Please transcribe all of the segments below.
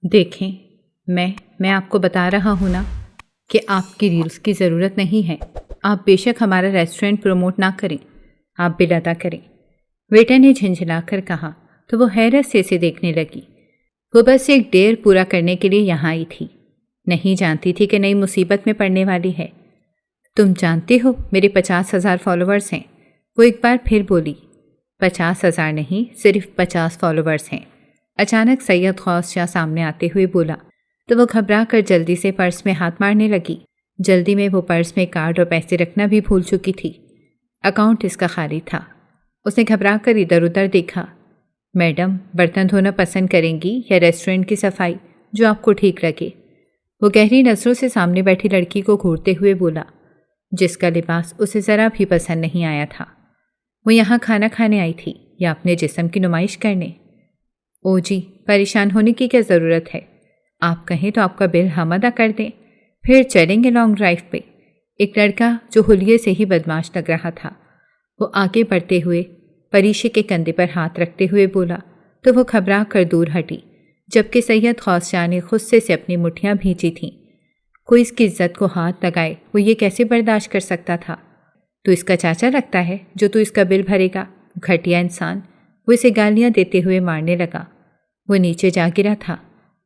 دیکھیں، میں آپ کو بتا رہا ہوں نا کہ آپ کی ریلز کی ضرورت نہیں ہے۔ آپ بے شک ہمارا ریسٹورنٹ پروموٹ نہ کریں، آپ بل ادا کریں۔ ویٹر نے جھنجھلا کر کہا تو وہ حیرت سے اسے دیکھنے لگی۔ وہ بس ایک ڈیر پورا کرنے کے لیے یہاں آئی تھی، نہیں جانتی تھی کہ نئی مصیبت میں پڑنے والی ہے۔ تم جانتے ہو میرے 50,000 فالوورز ہیں، وہ ایک بار پھر بولی۔ 50,000 نہیں، صرف 50 فالوورز ہیں۔ اچانک سید غوث شاہ سامنے آتے ہوئے بولا تو وہ گھبرا کر جلدی سے پرس میں ہاتھ مارنے لگی۔ جلدی میں وہ پرس میں کارڈ اور پیسے رکھنا بھی بھول چکی تھی۔ اکاؤنٹ اس کا خالی تھا۔ اس نے گھبرا کر ادھر ادھر دیکھا۔ میڈم، برتن دھونا پسند کریں گی یا ریسٹورنٹ کی صفائی، جو آپ کو ٹھیک لگے؟ وہ گہری نظروں سے سامنے بیٹھی لڑکی کو گھورتے ہوئے بولا، جس کا لباس اسے ذرا بھی پسند نہیں آیا تھا۔ وہ یہاں کھانا کھانے آئی تھی یا اپنے جسم کی نمائش کرنے؟ او جی، پریشان ہونے کی کیا ضرورت ہے؟ آپ کہیں تو آپ کا بل ہم ادا کر دیں، پھر چلیں گے لانگ ڈرائیو پہ۔ ایک لڑکا جو حلیے سے ہی بدمعاش لگ رہا تھا، وہ آگے بڑھتے ہوئے پریشے کے کندھے پر ہاتھ رکھتے ہوئے بولا تو وہ گھبرا کر دور ہٹی، جبکہ سید غوث شاہ نے غصے سے اپنی مٹھیاں بھینچی تھیں۔ کوئی اس کی عزت کو ہاتھ لگائے وہ یہ کیسے برداشت کر سکتا تھا؟ تو اس کا چاچا لگتا ہے جو تو اس کا بل بھرے گا، گھٹیا انسان! وہ اسے گالیاں دیتے ہوئے مارنے لگا۔ وہ نیچے جا گرا تھا۔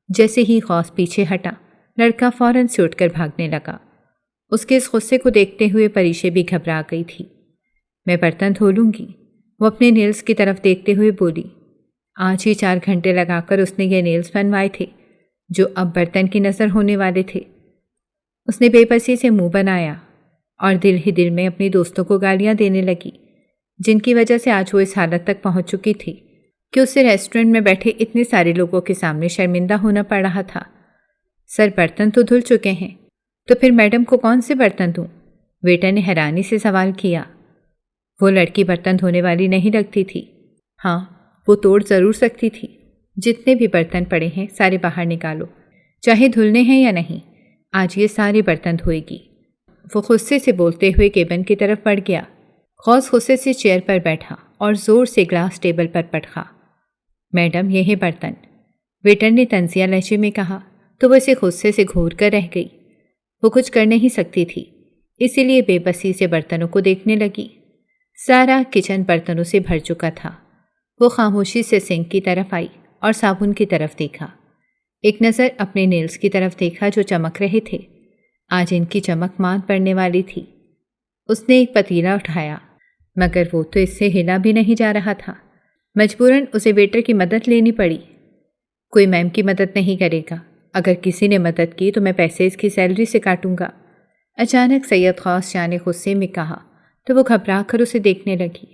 جیسے ہی غوث پیچھے ہٹا، لڑکا فوراً سے اٹھ کر بھاگنے لگا۔ اس کے اس غصے کو دیکھتے ہوئے پریشے بھی گھبرا گئی تھی۔ میں برتن دھو لوں گی، وہ اپنے نیلز کی طرف دیکھتے ہوئے بولی۔ آج ہی 4 گھنٹے لگا کر اس نے یہ نیلز بنوائے تھے، جو اب برتن کی نظر ہونے والے تھے۔ اس نے بے بسی سے منہ بنایا اور دل ہی دل میں اپنی دوستوں کو گالیاں دینے لگی، جن کی وجہ سے آج وہ اس حالت تک پہنچ چکی تھی کہ اسے ریسٹورنٹ میں بیٹھے اتنے سارے لوگوں کے سامنے شرمندہ ہونا پڑ رہا تھا۔ سر، برتن تو دھل چکے ہیں، تو پھر میڈم کو کون سے برتن دوں؟ ویٹر نے حیرانی سے سوال کیا۔ وہ لڑکی برتن دھونے والی نہیں لگتی تھی۔ ہاں، وہ توڑ ضرور سکتی تھی۔ جتنے بھی برتن پڑے ہیں سارے باہر نکالو، چاہے دھلنے ہیں یا نہیں، آج یہ سارے برتن دھوئے گی۔ وہ غصے سے بولتے ہوئے کیبن کی طرف بڑھ گیا۔ غوث غصے سے چیئر پر بیٹھا اور زور سے گلاس ٹیبل پر پٹخا۔ میڈم، یہ ہے برتن، ویٹر نے طنزیہ لہجے میں کہا تو وہ اسے غصے سے گھور کر رہ گئی۔ وہ کچھ کر نہیں سکتی تھی، اسی لیے بے بسی سے برتنوں کو دیکھنے لگی۔ سارا کچن برتنوں سے بھر چکا تھا۔ وہ خاموشی سے سنک کی طرف آئی اور صابن کی طرف دیکھا۔ ایک نظر اپنے نیلز کی طرف دیکھا جو چمک رہے تھے۔ آج ان کی چمک مات پڑنے والی تھی۔ اس نے ایک پتیلا اٹھایا، مگر وہ تو اس سے ہلا بھی نہیں جا رہا تھا۔ مجبوراً اسے ویٹر کی مدد لینی پڑی۔ کوئی میم کی مدد نہیں کرے گا، اگر کسی نے مدد کی تو میں پیسے اس کی سیلری سے کاٹوں گا۔ اچانک سید غوث شاہ نے غصے میں کہا تو وہ گھبرا کر اسے دیکھنے لگی۔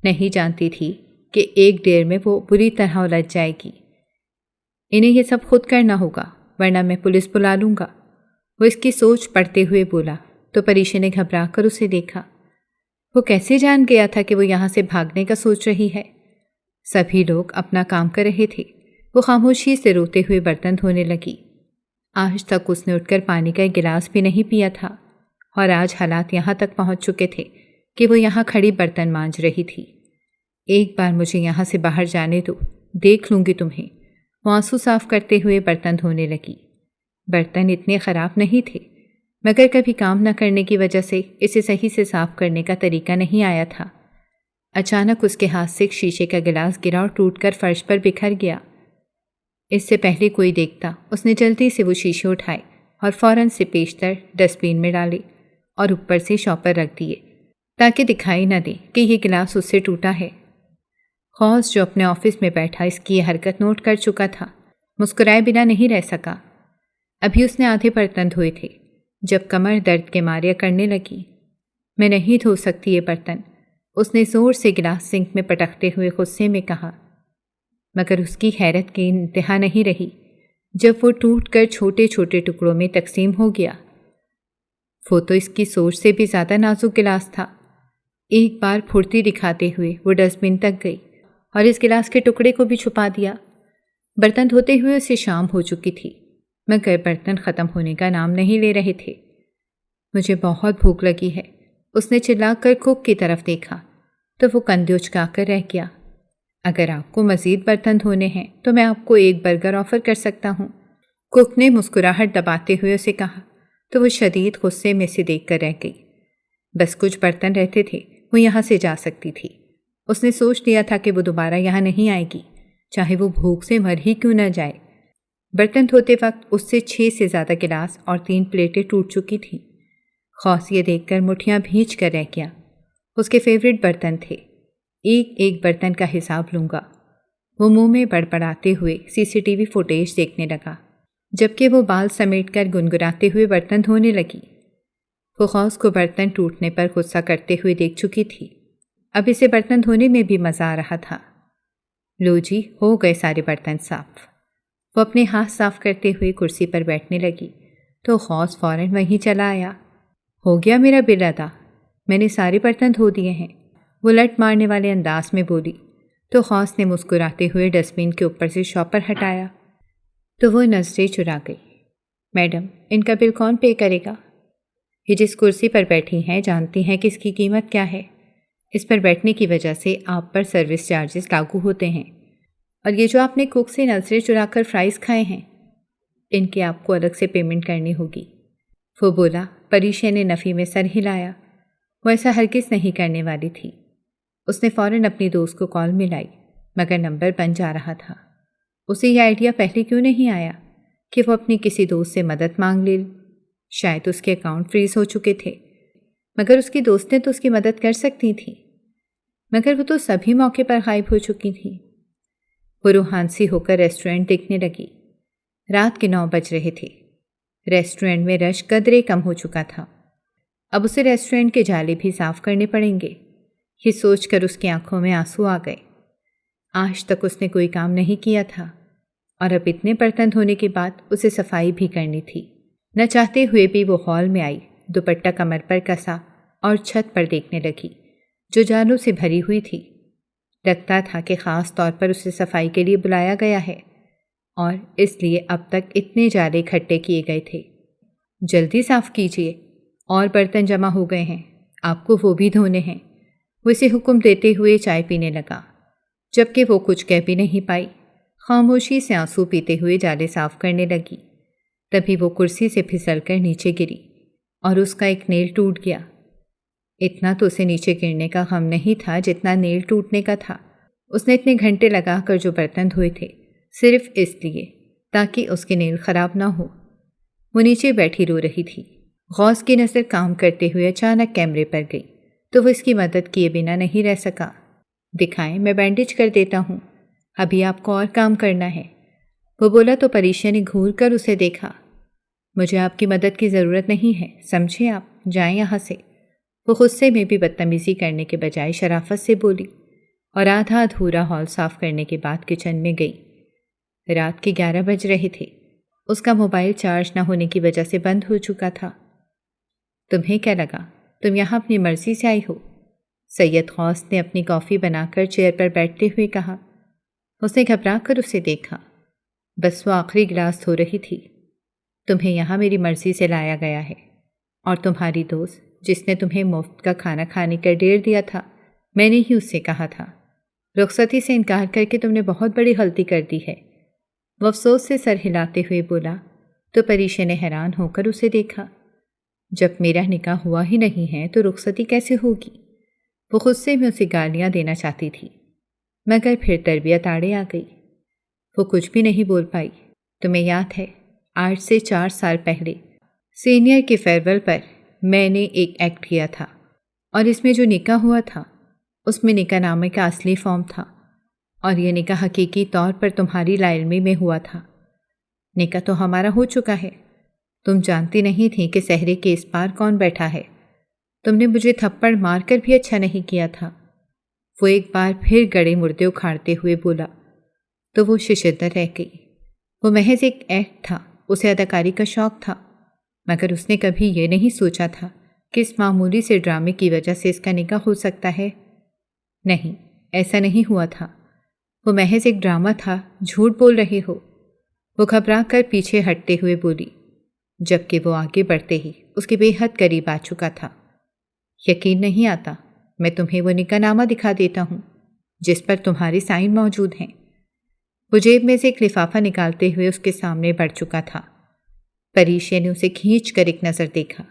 نہیں جانتی تھی کہ ایک دیر میں وہ بری طرح الجھ جائے گی۔ انہیں یہ سب خود کرنا ہوگا، ورنہ میں پولیس بلا لوں گا، وہ اس کی سوچ پڑھتے ہوئے بولا تو پریشے نے گھبرا کر اسے دیکھا۔ وہ کیسے جان گیا تھا کہ وہ یہاں سے بھاگنے کا سوچ رہی ہے؟ سبھی لوگ اپنا کام کر رہے تھے۔ وہ خاموشی سے روتے ہوئے برتن دھونے لگی۔ آج تک اس نے اٹھ کر پانی کا ایک گلاس بھی نہیں پیا تھا، اور آج حالات یہاں تک پہنچ چکے تھے کہ وہ یہاں کھڑی برتن مانج رہی تھی۔ ایک بار مجھے یہاں سے باہر جانے دو، دیکھ لوں گی تمہیں۔ وہ آنسو صاف کرتے ہوئے برتن دھونے لگی۔ برتن اتنے خراب نہیں تھے، مگر کبھی کام نہ کرنے کی وجہ سے اسے صحیح سے صاف کرنے کا طریقہ نہیں آیا تھا۔ اچانک اس کے ہاتھ سے ایک شیشے کا گلاس گرا اور ٹوٹ کر فرش پر بکھر گیا۔ اس سے پہلے کوئی دیکھتا اس نے جلدی سے وہ شیشے اٹھائے اور فوراً سے پیشتر ڈسٹ بین میں ڈالے اور اوپر سے شاپر رکھ دیے تاکہ دکھائی نہ دے کہ یہ گلاس اس سے ٹوٹا ہے۔ غوث جو اپنے آفس میں بیٹھا اس کی یہ حرکت نوٹ کر چکا تھا، مسکرائے بنا نہیں رہ سکا۔ ابھی اس نے آدھے برتن دھوئے تھے جب کمر درد کے مارے کرنے لگی۔ میں نہیں دھو سکتی یہ برتن، اس نے زور سے گلاس سنک میں پٹکتے ہوئے غصے میں کہا، مگر اس کی حیرت کی انتہا نہیں رہی جب وہ ٹوٹ کر چھوٹے چھوٹے ٹکڑوں میں تقسیم ہو گیا۔ وہ تو اس کی سوچ سے بھی زیادہ نازک گلاس تھا۔ ایک بار پھرتی دکھاتے ہوئے وہ ڈسٹ بن تک گئی اور اس گلاس کے ٹکڑے کو بھی چھپا دیا۔ برتن دھوتے ہوئے اسے شام ہو چکی تھی، مگر برتن ختم ہونے کا نام نہیں لے رہے تھے۔ مجھے بہت بھوک لگی ہے، اس نے چلا کر کوک کی طرف دیکھا تو وہ کندھے اچکا کر رہ گیا۔ اگر آپ کو مزید برتن دھونے ہیں تو میں آپ کو ایک برگر آفر کر سکتا ہوں۔ کک نے مسکراہٹ دباتے ہوئے اسے کہا تو وہ شدید غصے میں سے دیکھ کر رہ گئی۔ بس کچھ برتن رہتے تھے، وہ یہاں سے جا سکتی تھی۔ اس نے سوچ لیا تھا کہ وہ دوبارہ یہاں نہیں آئے گی، چاہے وہ بھوک سے مر ہی کیوں نہ جائے۔ برتن دھوتے وقت اس سے 6 سے زیادہ گلاس اور 3 پلیٹیں ٹوٹ چکی تھیں۔ خوص یہ دیکھ کر مٹھیاں بھینچ کر رہ گیا۔ اس کے فیوریٹ برتن تھے، ایک ایک برتن کا حساب لوں گا۔ وہ منہ میں بڑبڑاتے ہوئے CCTV فوٹیج دیکھنے لگا، جبکہ وہ بال سمیٹ کر گنگناتے ہوئے برتن دھونے لگی۔ وہ خوص کو برتن ٹوٹنے پر غصہ کرتے ہوئے دیکھ چکی تھی، اب اسے برتن دھونے میں بھی مزہ آ رہا تھا۔ لو جی، ہو گئے سارے برتن صاف۔ وہ اپنے ہاتھ صاف کرتے ہوئے کرسی پر بیٹھنے لگی تو خوص فوراً وہیں چلا آیا۔ ہو گیا میرا بل ادا، میں نے سارے برتن دھو دیے ہیں، وہ لٹ مارنے والے انداز میں بولی تو خوص نے مسکراتے ہوئے ڈسٹ بن کے اوپر سے شاپر ہٹایا تو وہ نظریں چرا گئی۔ میڈم، ان کا بل کون پے کرے گا؟ یہ جس کرسی پر بیٹھی ہیں جانتی ہیں کہ اس کی قیمت کیا ہے۔ اس پر بیٹھنے کی وجہ سے آپ پر سروس چارجز لاگو ہوتے ہیں، اور یہ جو آپ نے کوک سے نظریں چرا کر فرائز کھائے ہیں، ان کی آپ کو الگ سے پیمنٹ کرنی ہوگی۔ وہ بولا۔ پریشا نے نفی میں سر ہلایا۔ وہ ایسا ہرگز نہیں کرنے والی تھی۔ اس نے فوراً اپنی دوست کو کال ملائی، مگر نمبر بند جا رہا تھا۔ اسے یہ آئیڈیا پہلے کیوں نہیں آیا کہ وہ اپنی کسی دوست سے مدد مانگ لے؟ شاید اس کے اکاؤنٹ فریز ہو چکے تھے، مگر اس کی دوستیں تو اس کی مدد کر سکتی تھیں، مگر وہ تو سبھی موقع پر غائب ہو چکی تھیں۔ وہ روحان سی ہو کر ریسٹورنٹ دیکھنے لگی۔ رات کے 9 بج رہے تھے۔ ریسٹورنٹ میں رش قدرے کم ہو چکا تھا۔ اب اسے ریسٹورنٹ کے جالے بھی صاف کرنے پڑیں گے۔ یہ سوچ کر اس کی آنکھوں میں آنسو آ گئے۔ آج تک اس نے کوئی کام نہیں کیا تھا، اور اب اتنے برتن دھونے کے بعد اسے صفائی بھی کرنی تھی۔ نہ چاہتے ہوئے بھی وہ ہال میں آئی، دوپٹہ کمر پر کسا اور چھت پر دیکھنے لگی جو جالوں سے بھری ہوئی تھی۔ لگتا تھا کہ خاص طور پر اسے صفائی کے لیے بلایا گیا ہے، اور اس لیے اب تک اتنے جالے اکٹھے کیے گئے تھے۔ جلدی صاف کیجیے، اور برتن جمع ہو گئے ہیں، آپ کو وہ بھی دھونے ہیں۔ وہ اسے حکم دیتے ہوئے چائے پینے لگا، جبکہ وہ کچھ کہہ بھی نہیں پائی۔ خاموشی سے آنسو پیتے ہوئے جالے صاف کرنے لگی۔ تبھی وہ کرسی سے پھسل کر نیچے گری اور اس کا ایک نیل ٹوٹ گیا۔ اتنا تو اسے نیچے گرنے کا غم نہیں تھا جتنا نیل ٹوٹنے کا تھا۔ اس نے اتنے گھنٹے لگا کر جو برتن دھوئے تھے صرف اس لیے تاکہ اس کے نیل خراب نہ ہو۔ وہ نیچے بیٹھی رو رہی تھی۔ غوث کی نظر کام کرتے ہوئے اچانک کیمرے پر گئی تو وہ اس کی مدد کیے بنا نہیں رہ سکا۔ دکھائیں، میں بینڈیج کر دیتا ہوں، ابھی آپ کو اور کام کرنا ہے، وہ بولا تو پریشا نے گھور کر اسے دیکھا۔ مجھے آپ کی مدد کی ضرورت نہیں ہے، سمجھے آپ، جائیں یہاں سے۔ وہ غصے میں بھی بدتمیزی کرنے کے بجائے شرافت سے بولی، اور آدھا ادھورا ہال صاف کرنے کے بعد کچن میں گئی۔ رات کے 11 بج رہے تھے۔ اس کا موبائل چارج نہ ہونے کی وجہ سے بند ہو چکا تھا۔ تمہیں کیا لگا تم یہاں اپنی مرضی سے آئی ہو؟ سید غوث نے اپنی کافی بنا کر چیئر پر بیٹھتے ہوئے کہا۔ اس نے گھبرا کر اسے دیکھا، بس وہ آخری گلاس دھو رہی تھی۔ تمہیں یہاں میری مرضی سے لایا گیا ہے، اور تمہاری دوست جس نے تمہیں مفت کا کھانا کھانے کا ڈیر دیا تھا، میں نے ہی اس سے کہا تھا۔ رخصتی سے انکار کر کے تم نے بہت بڑی غلطی کر دی ہے، وہ افسوس سے سر ہلاتے ہوئے بولا تو پریشا نے حیران ہو کر اسے دیکھا۔ جب میرا نکاح ہوا ہی نہیں ہے تو رخصتی کیسے ہوگی؟ وہ غصے میں اسے گالیاں دینا چاہتی تھی، مگر پھر تربیت آڑے آ گئی۔ وہ کچھ بھی نہیں بول پائی۔ تمہیں یاد ہے، آج سے 4 سال پہلے سینئر کے فیئرویل پر میں نے ایک ایکٹ کیا تھا، اور اس میں جو نکاح ہوا تھا اس میں نکاح نامے کا اصلی فارم تھا، اور یہ نکاح حقیقی طور پر تمہاری لا علمی میں ہوا تھا۔ نکاح تو ہمارا ہو چکا ہے، تم جانتی نہیں تھی کہ صحرے کے اس پار کون بیٹھا ہے۔ تم نے مجھے تھپڑ مار کر بھی اچھا نہیں کیا تھا، وہ ایک بار پھر گڑے مردے اکھاڑتے ہوئے بولا تو وہ ششدر رہ گئی۔ وہ محض ایک ایکٹ تھا، اسے اداکاری کا شوق تھا، مگر اس نے کبھی یہ نہیں سوچا تھا کہ اس معمولی سے ڈرامے کی وجہ سے اس کا نکاح ہو سکتا ہے۔ نہیں، ایسا نہیں ہوا تھا، وہ محض ایک ڈرامہ تھا، جھوٹ بول رہے ہو، وہ گھبرا کر پیچھے ہٹتے ہوئے بولی، جبکہ وہ آگے بڑھتے ہی اس کے بے حد قریب آ چکا تھا۔ یقین نہیں آتا، میں تمہیں وہ نکاح نامہ دکھا دیتا ہوں۔ جس پر تمہاری سائن موجود ہیں۔ وہ جیب میں سے ایک لفافہ نکالتے ہوئے اس کے سامنے بڑھ چکا تھا۔ پریشا نے اسے کھینچ کر ایک نظر دیکھا۔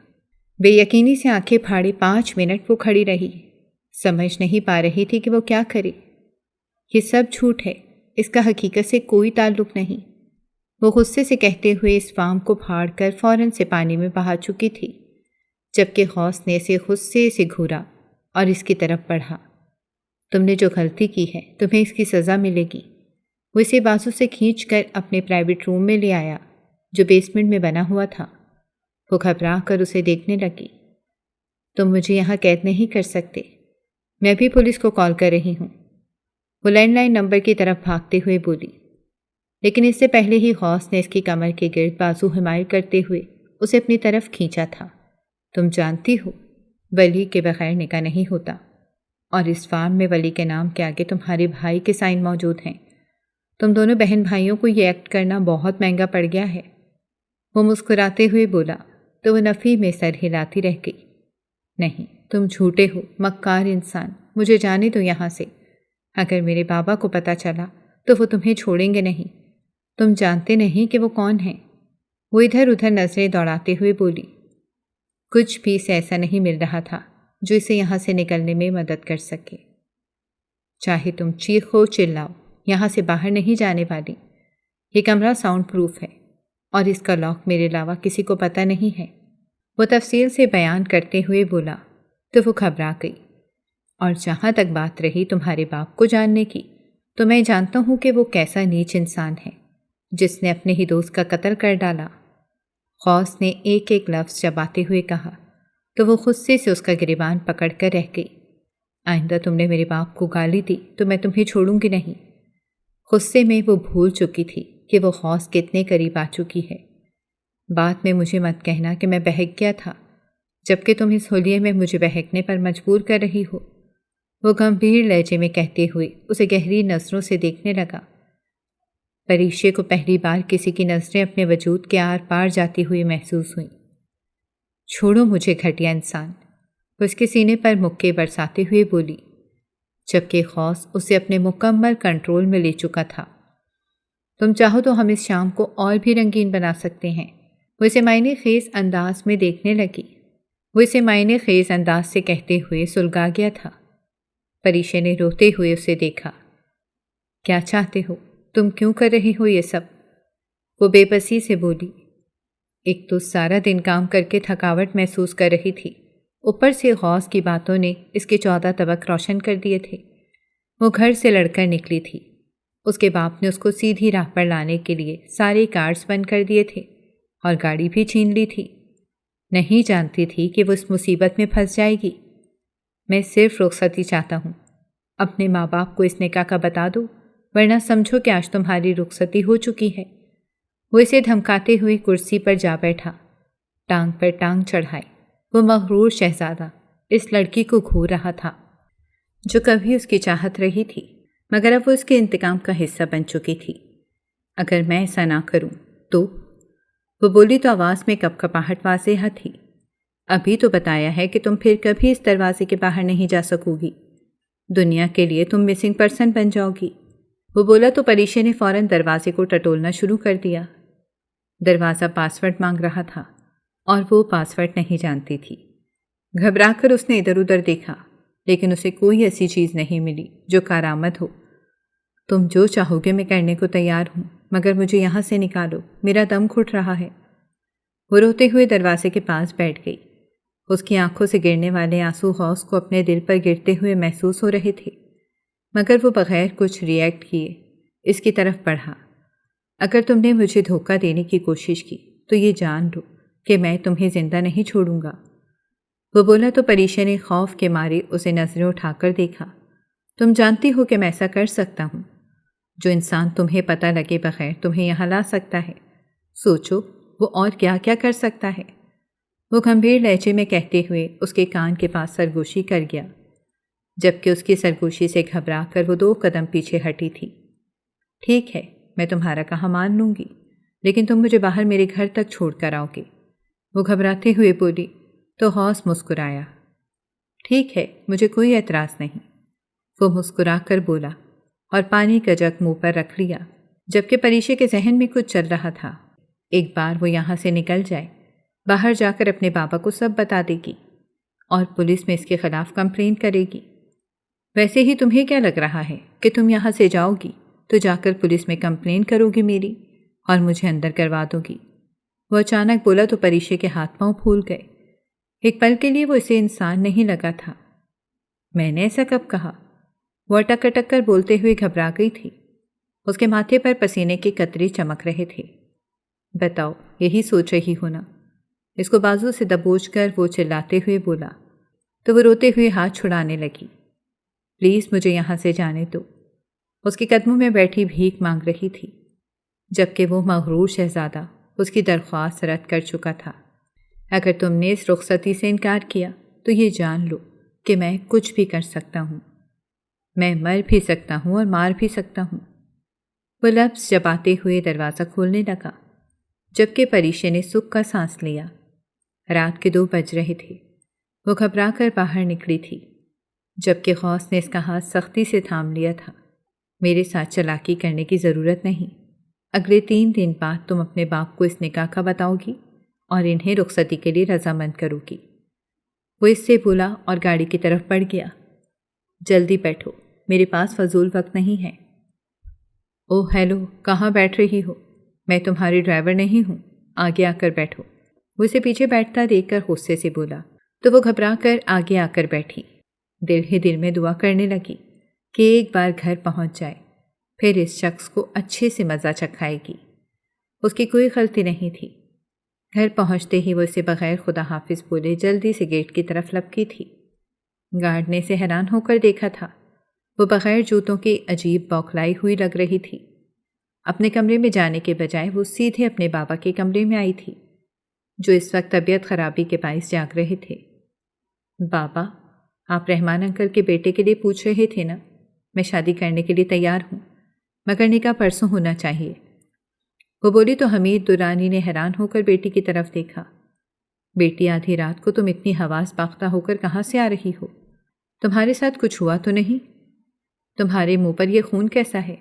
بے یقینی سے آنکھیں پھاڑے 5 منٹ وہ کھڑی رہی، سمجھ نہیں پا رہی تھی کہ وہ کیا کرے۔ یہ سب جھوٹ ہے، اس کا حقیقت سے کوئی تعلق نہیں، وہ غصے سے کہتے ہوئے اس فارم کو پھاڑ کر فوراً سے پانی میں بہا چکی تھی، جبکہ غوث نے اسے غصے سے گھورا اور اس کی طرف بڑھا۔ تم نے جو غلطی کی ہے تمہیں اس کی سزا ملے گی۔ وہ اسے بازو سے کھینچ کر اپنے پرائیویٹ روم میں لے آیا جو بیسمنٹ میں بنا ہوا تھا۔ وہ گھبرا کر اسے دیکھنے لگی۔ تم مجھے یہاں قید نہیں کر سکتے، میں بھی پولیس کو کال کر رہی ہوں، وہ لینڈ لائن نمبر کی طرف بھاگتے ہوئے بولی، لیکن اس سے پہلے ہی غوث نے اس کی کمر کے گرد بازو حمائل کرتے ہوئے اسے اپنی طرف کھینچا تھا۔ تم جانتی ہو ولی کے بغیر نکاح نہیں ہوتا، اور اس فارم میں ولی کے نام کے آگے تمہارے بھائی کے سائن موجود ہیں۔ تم دونوں بہن بھائیوں کو یہ ایکٹ کرنا بہت مہنگا پڑ گیا ہے۔ وہ مسکراتے ہوئے بولا تو وہ نفی میں سر ہلاتی رہ گئی۔ نہیں، تم جھوٹے ہو، مکار انسان، مجھے جانے دو یہاں سے۔ اگر میرے بابا کو پتہ چلا تو وہ تمہیں چھوڑیں گے نہیں۔ تم جانتے نہیں کہ وہ کون ہیں۔ وہ ادھر ادھر نظریں دوڑاتے ہوئے بولی، کچھ بھی اسے ایسا نہیں مل رہا تھا جو اسے یہاں سے نکلنے میں مدد کر سکے۔ چاہے تم چیخو چلاؤ، یہاں سے باہر نہیں جانے والی۔ یہ کمرہ ساؤنڈ پروف ہے اور اس کا لاک میرے علاوہ کسی کو پتہ نہیں ہے، وہ تفصیل سے بیان کرتے ہوئے بولا تو وہ گھبرا گئی۔ اور جہاں تک بات رہی تمہارے باپ کو جاننے کی، تو میں جانتا ہوں کہ وہ کیسا نیچ انسان ہے جس نے اپنے ہی دوست کا قتل کر ڈالا۔ غوث نے ایک ایک لفظ چباتے ہوئے کہا تو وہ غصے سے اس کا گریبان پکڑ کر رہ گئی۔ آئندہ تم نے میرے باپ کو گالی دی تو میں تمہیں چھوڑوں گی نہیں۔ غصے میں وہ بھول چکی تھی کہ وہ غوث کے اتنے قریب آ چکی ہے۔ بعد میں مجھے مت کہنا کہ میں بہک گیا تھا، جبکہ تم اس حلیے میں مجھے بہکنے پر مجبور کر رہی ہو، وہ گمبھیر لہجے میں کہتے ہوئے اسے گہری نظروں سے دیکھنے لگا۔ پریشا کو پہلی بار کسی کی نظریں اپنے وجود کے آر پار جاتی ہوئی محسوس ہوئیں۔ چھوڑو مجھے گھٹیا انسان، وہ اس کے سینے پر مکے برساتے ہوئے بولی، جبکہ غوث اسے اپنے مکمل کنٹرول میں لے چکا تھا۔ تم چاہو تو ہم اس شام کو اور بھی رنگین بنا سکتے ہیں، وہ اسے معنی خیز انداز میں دیکھنے لگی۔ وہ اسے معنی خیز انداز سے کہتے ہوئے سلگا گیا تھا۔ پریشا نے روتے ہوئے اسے دیکھا۔ کیا چاہتے ہو؟ تم کیوں کر رہے ہو یہ سب؟ وہ بے بسی سے بولی۔ ایک تو سارا دن کام کر کے تھکاوٹ محسوس کر رہی تھی، اوپر سے غوث کی باتوں نے اس کے 14 طبق روشن کر دیے تھے۔ وہ گھر سے لڑ کر نکلی تھی، اس کے باپ نے اس کو سیدھی راہ پر لانے کے لیے سارے کارڈز بند کر دیے تھے اور گاڑی بھی چھین لی تھی۔ نہیں جانتی تھی کہ وہ اس مصیبت میں پھنس جائے گی۔ میں صرف رخصتی چاہتا ہوں، اپنے ماں باپ کو اس نکاح کا بتا دو، ورنہ سمجھو کہ آج تمہاری رخصتی ہو چکی ہے۔ وہ اسے دھمکاتے ہوئے کرسی پر جا بیٹھا، ٹانگ پر ٹانگ چڑھائے۔ وہ مغرور شہزادہ اس لڑکی کو گھور رہا تھا جو کبھی اس کی چاہت رہی تھی، مگر اب وہ اس کے انتقام کا حصہ بن چکی تھی۔ اگر میں ایسا نہ کروں تو، وہ بولی تو آواز میں کپ کپاہٹ واضح تھی۔ ابھی تو بتایا ہے کہ تم پھر کبھی اس دروازے کے باہر نہیں جا سکو گی، دنیا کے لیے تم مسنگ پرسن بن جاؤ گی۔ وہ بولا تو پریشا نے فوراً دروازے کو ٹٹولنا شروع کر دیا۔ دروازہ پاسورڈ مانگ رہا تھا اور وہ پاسورڈ نہیں جانتی تھی۔ گھبرا کر اس نے ادھر ادھر دیکھا، لیکن اسے کوئی ایسی چیز نہیں ملی جو کارآمد ہو۔ تم جو چاہو گے میں کرنے کو تیار ہوں، مگر مجھے یہاں سے نکالو، میرا دم گھٹ رہا ہے۔ وہ روتے ہوئے دروازے کے پاس بیٹھ گئی۔ اس کی آنکھوں سے گرنے والے آنسو غوث کو اپنے دل پر گرتے ہوئے محسوس ہو رہے تھے، مگر وہ بغیر کچھ ری ایکٹ کیے اس کی طرف بڑھا۔ اگر تم نے مجھے دھوکہ دینے کی کوشش کی تو یہ جان لو کہ میں تمہیں زندہ نہیں چھوڑوں گا۔ وہ بولا تو پریشا نے خوف کے مارے اسے نظریں اٹھا کر دیکھا۔ تم جانتی ہو کہ میں ایسا کر سکتا ہوں، جو انسان تمہیں پتہ لگے بغیر تمہیں یہاں لا سکتا ہے، سوچو وہ اور کیا کیا کر سکتا ہے۔ وہ گمبھیر لہجے میں کہتے ہوئے اس کے کان کے پاس سرگوشی کر گیا، جبکہ اس کی سرگوشی سے گھبرا کر وہ 2 قدم پیچھے ہٹی تھی۔ ٹھیک ہے، میں تمہارا کہا مان لوں گی، لیکن تم مجھے باہر میرے گھر تک چھوڑ کر آؤ گے، وہ گھبراتے ہوئے بولی۔ تو غوث مسکرایا۔ ٹھیک ہے، مجھے کوئی اعتراض نہیں، وہ مسکرا کر بولا اور پانی کا جگ منہ پر رکھ لیا، جبکہ پریشے کے ذہن میں کچھ چل رہا تھا۔ ایک بار وہ یہاں سے نکل جائے، باہر جا کر اپنے بابا کو سب بتا دے گی اور پولیس میں اس کے خلاف کمپلین کرے گی۔ ویسے ہی تمہیں کیا لگ رہا ہے کہ تم یہاں سے جاؤ گی تو جا کر پولیس میں کمپلین کرو گی میری اور مجھے اندر کروا دو گی؟ وہ اچانک بولا تو پریشے کے ہاتھ پاؤں پھول گئے۔ ایک پل کے لیے وہ اسے انسان نہیں لگا تھا۔ میں نے ایسا کب کہا؟ وہ اٹک اٹک کر بولتے ہوئے گھبرا گئی تھی۔ اس کے ماتھے پر پسینے کے قطرے چمک رہے تھے۔ بتاؤ، یہی سوچ رہی ہو نا؟ اس کو بازو سے دبوچ کر وہ چلاتے ہوئے بولا تو وہ روتے ہوئے ہاتھ چھڑانے لگی۔ پلیز مجھے یہاں سے جانے دو۔ اس کے قدموں میں بیٹھی بھیک مانگ رہی تھی، جبکہ وہ مغرور شہزادہ اس کی درخواست رد کر چکا تھا۔ اگر تم نے اس رخصتی سے انکار کیا تو یہ جان لو کہ میں کچھ بھی کر سکتا ہوں۔ میں مر بھی سکتا ہوں اور مار بھی سکتا ہوں۔ وہ لفظ چباتے ہوئے دروازہ کھولنے لگا، جبکہ پریشے نے سکھ کا سانس لیا۔ رات کے 2 بج رہے تھے۔ وہ گھبرا کر باہر نکلی تھی، جبکہ غوث نے اس کا ہاتھ سختی سے تھام لیا تھا۔ میرے ساتھ چالاکی کرنے کی ضرورت نہیں۔ اگلے 3 دن بعد تم اپنے باپ کو اس نکاح کا بتاؤ گی اور انہیں رخصتی کے لیے رضامند کرو گی۔ وہ اس سے بولا اور گاڑی کی طرف بڑھ گیا۔ جلدی بیٹھو، میرے پاس فضول وقت نہیں ہے۔ اوہ ہیلو، کہاں بیٹھ رہی ہو؟ میں تمہاری ڈرائیور نہیں ہوں، آگے آ کر بیٹھو۔ وہ اسے پیچھے بیٹھتا دیکھ کر غصے سے بولا تو وہ گھبرا کر آگے آ کر بیٹھی۔ دل ہی دل میں دعا کرنے لگی کہ ایک بار گھر پہنچ جائے، پھر اس شخص کو اچھے سے مزہ چکھائے گی۔ اس کی کوئی غلطی نہیں تھی۔ گھر پہنچتے ہی وہ اسے بغیر خدا حافظ بولے جلدی سے گیٹ کی طرف لپکی تھی۔ گارڈ نے اسے حیران ہو کر دیکھا تھا۔ وہ بغیر جوتوں کے عجیب بوکھلائی ہوئی لگ رہی تھی۔ اپنے کمرے میں جانے کے بجائے وہ سیدھے اپنے بابا کے کمرے میں آئی تھی، جو اس وقت طبیعت خرابی کے باعث جاگ رہے تھے۔ بابا، آپ رحمان انکل کے بیٹے کے لیے پوچھ رہے تھے نا؟ میں شادی کرنے کے لیے تیار ہوں، مگر نکاح پرسوں ہونا چاہیے۔ وہ بولی تو حمید درانی نے حیران ہو کر بیٹی کی طرف دیکھا۔ بیٹی، آدھی رات کو تم اتنی حواس باختہ ہو کر کہاں سے آ رہی ہو؟ تمہارے ساتھ کچھ ہوا تو نہیں؟ تمہارے منہ پر یہ خون کیسا ہے؟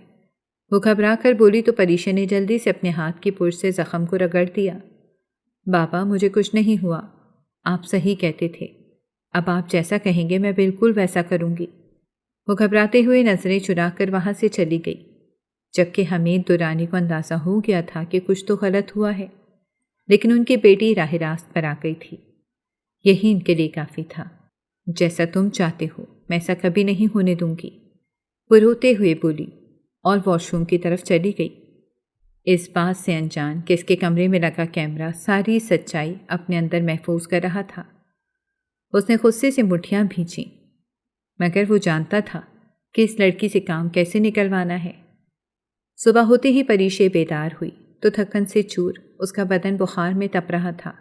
وہ گھبرا کر بولی تو پریشے نے جلدی سے اپنے ہاتھ کی پشت سے زخم کو رگڑ دیا۔ بابا، مجھے کچھ نہیں ہوا، آپ صحیح کہتے تھے۔ اب آپ جیسا کہیں گے میں بالکل ویسا کروں گی۔ وہ گھبراتے ہوئے نظریں چرا کر وہاں سے چلی گئی، جبکہ حمید درانی کو اندازہ ہو گیا تھا کہ کچھ تو غلط ہوا ہے، لیکن ان کی بیٹی راہ راست پر آ گئی تھی۔ یہی ان کے لیے کافی تھا۔ جیسا تم چاہتے ہو، میں ایسا کبھی نہیں ہونے دوں گی، وہ روتے ہوئے بولی اور واش روم کی طرف چلی گئی، اس بات سے انجان کہ اس کے کمرے میں لگا کیمرہ ساری سچائی اپنے اندر محفوظ کر رہا تھا۔ اس نے غصے سے مٹھیاں بھینچیں، مگر وہ جانتا تھا کہ اس لڑکی سے کام کیسے نکلوانا ہے۔ صبح ہوتے ہی پریشے بیدار ہوئی تو تھکن سے چور، اس کا بدن بخار میں تپ رہا تھا۔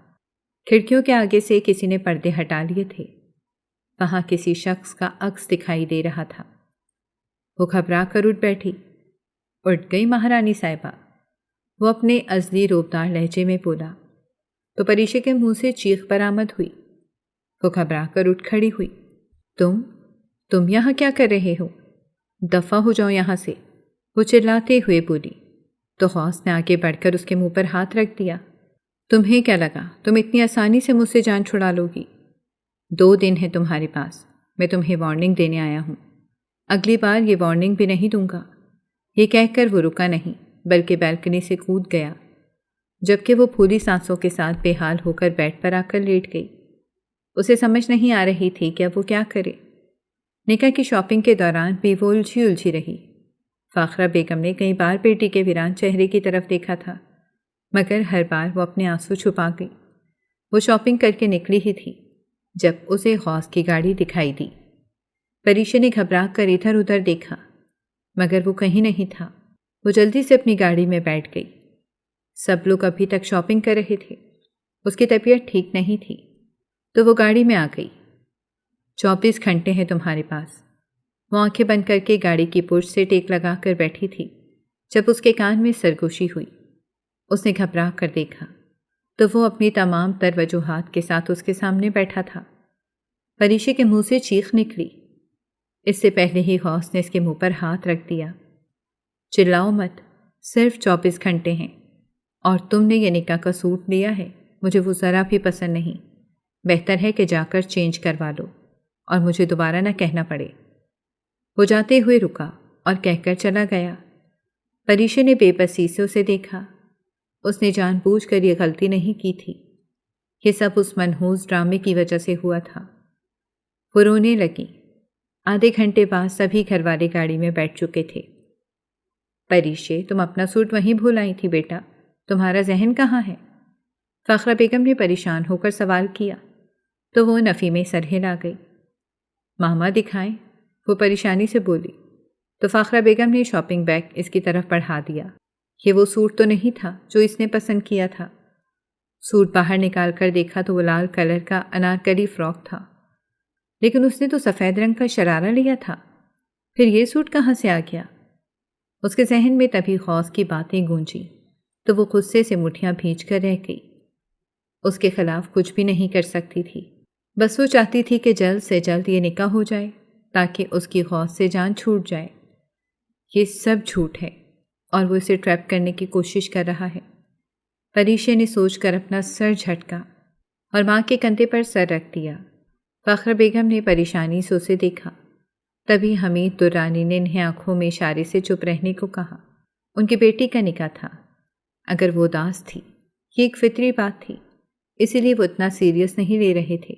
کھڑکیوں کے آگے سے کسی نے پردے ہٹا لیے تھے، وہاں کسی شخص کا عکس دکھائی دے رہا تھا۔ وہ گھبرا کر اٹھ بیٹھی۔ اٹھ گئی مہارانی صاحبہ، وہ اپنے ازلی روبدار لہجے میں بولا تو پریشے کے منہ سے چیخ برآمد ہوئی۔ وہ گھبرا کر اٹھ کھڑی ہوئی۔ تم یہاں کیا کر رہے ہو؟ دفع ہو جاؤ یہاں سے، وہ چلاتے ہوئے بولی تو غوث نے آگے بڑھ کر اس کے منہ پر ہاتھ رکھ دیا۔ تمہیں کیا لگا تم اتنی آسانی سے مجھ سے جان چھڑا لو گی؟ 2 دن ہے تمہارے پاس، میں تمہیں وارننگ دینے آیا ہوں، اگلی بار یہ وارننگ بھی نہیں دوں گا۔ یہ کہہ کر وہ رکا نہیں بلکہ بالکنی سے کود گیا، جبکہ وہ پھولی سانسوں کے ساتھ بے حال ہو کر بیڈ پر آ کر لیٹ گئی۔ اسے سمجھ نہیں آ رہی تھی کہ اب وہ کیا کرے۔ نکاح کی شاپنگ کے دوران بھی وہ الجھی رہی۔ فاخرہ بیگم نے کئی بار بیٹی کے ویران چہرے کی طرف دیکھا تھا، مگر ہر بار وہ اپنے آنسو چھپا گئی۔ وہ شاپنگ کر کے نکلی ہی تھی جب اسے غوث کی گاڑی دکھائی دی۔ پریشے نے گھبرا کر ادھر ادھر دیکھا، مگر وہ کہیں نہیں تھا۔ وہ جلدی سے اپنی گاڑی میں بیٹھ گئی۔ سب لوگ ابھی تک شاپنگ کر رہے تھے۔ اس کی طبیعت ٹھیک نہیں تھی تو وہ گاڑی میں آ گئی۔ 24 گھنٹے ہیں تمہارے پاس۔ وہ آنکھیں بند کر کے گاڑی کی پشت سے ٹیک لگا کر بیٹھی تھی جب اس کے کان میں سرگوشی ہوئی۔ اس نے گھبرا کر دیکھا تو وہ اپنی تمام تر وجوہات کے ساتھ اس کے سامنے بیٹھا تھا۔ پریشے کے منہ سے چیخ نکلی، اس سے پہلے ہی غوث نے اس کے منہ پر ہاتھ رکھ دیا۔ چلاؤ مت، صرف 24 گھنٹے ہیں، اور تم نے یہ نکاح کا سوٹ لیا ہے، مجھے وہ ذرا بھی پسند نہیں۔ بہتر ہے کہ جا کر چینج کروا لو اور مجھے دوبارہ نہ کہنا پڑے۔ وہ جاتے ہوئے رکا اور کہہ کر چلا گیا۔ پریشا نے بے بسی سے اسے دیکھا۔ اس نے جان بوجھ کر یہ غلطی نہیں کی تھی۔ یہ سب اس منحوس ڈرامے کی وجہ سے ہوا تھا۔ وہ رونے لگی۔ آدھے گھنٹے بعد سبھی گھر والے گاڑی میں بیٹھ چکے تھے۔ پریشے، تم اپنا سوٹ وہیں بھول آئی تھی بیٹا، تمہارا ذہن کہاں ہے؟ فخرہ بیگم نے پریشان ہو کر سوال کیا تو وہ نفی میں سر ہلا گئی۔ ماما دکھائیں، وہ پریشانی سے بولی تو فخرہ بیگم نے شاپنگ بیگ اس کی طرف بڑھا دیا۔ یہ وہ سوٹ تو نہیں تھا جو اس نے پسند کیا تھا۔ سوٹ باہر نکال کر دیکھا تو وہ لال کلر کا انارکلی فراک تھا، لیکن اس نے تو سفید رنگ کا شرارہ لیا تھا، پھر یہ سوٹ کہاں سے آ گیا؟ اس کے ذہن میں تبھی غوث کی باتیں گونجی تو وہ غصے سے مٹھیاں بھینچ کر رہ گئی۔ اس کے خلاف کچھ بھی نہیں کر سکتی تھی، بس وہ چاہتی تھی کہ جلد سے جلد یہ نکاح ہو جائے تاکہ اس کی غوث سے جان چھوٹ جائے۔ یہ سب جھوٹ ہے اور وہ اسے ٹریپ کرنے کی کوشش کر رہا ہے۔ پریشا نے سوچ کر اپنا سر جھٹکا اور ماں کے کندھے پر سر رکھ دیا۔ فخرہ بیگم نے پریشانی سے اسے دیکھا۔ تبھی حمید درانی نے انہیں آنکھوں میں اشارے سے چپ رہنے کو کہا۔ ان کی بیٹی کا نکاح تھا، اگر وہ اداس تھی، یہ ایک فطری بات تھی، اسی لیے وہ اتنا سیریس نہیں لے رہے تھے۔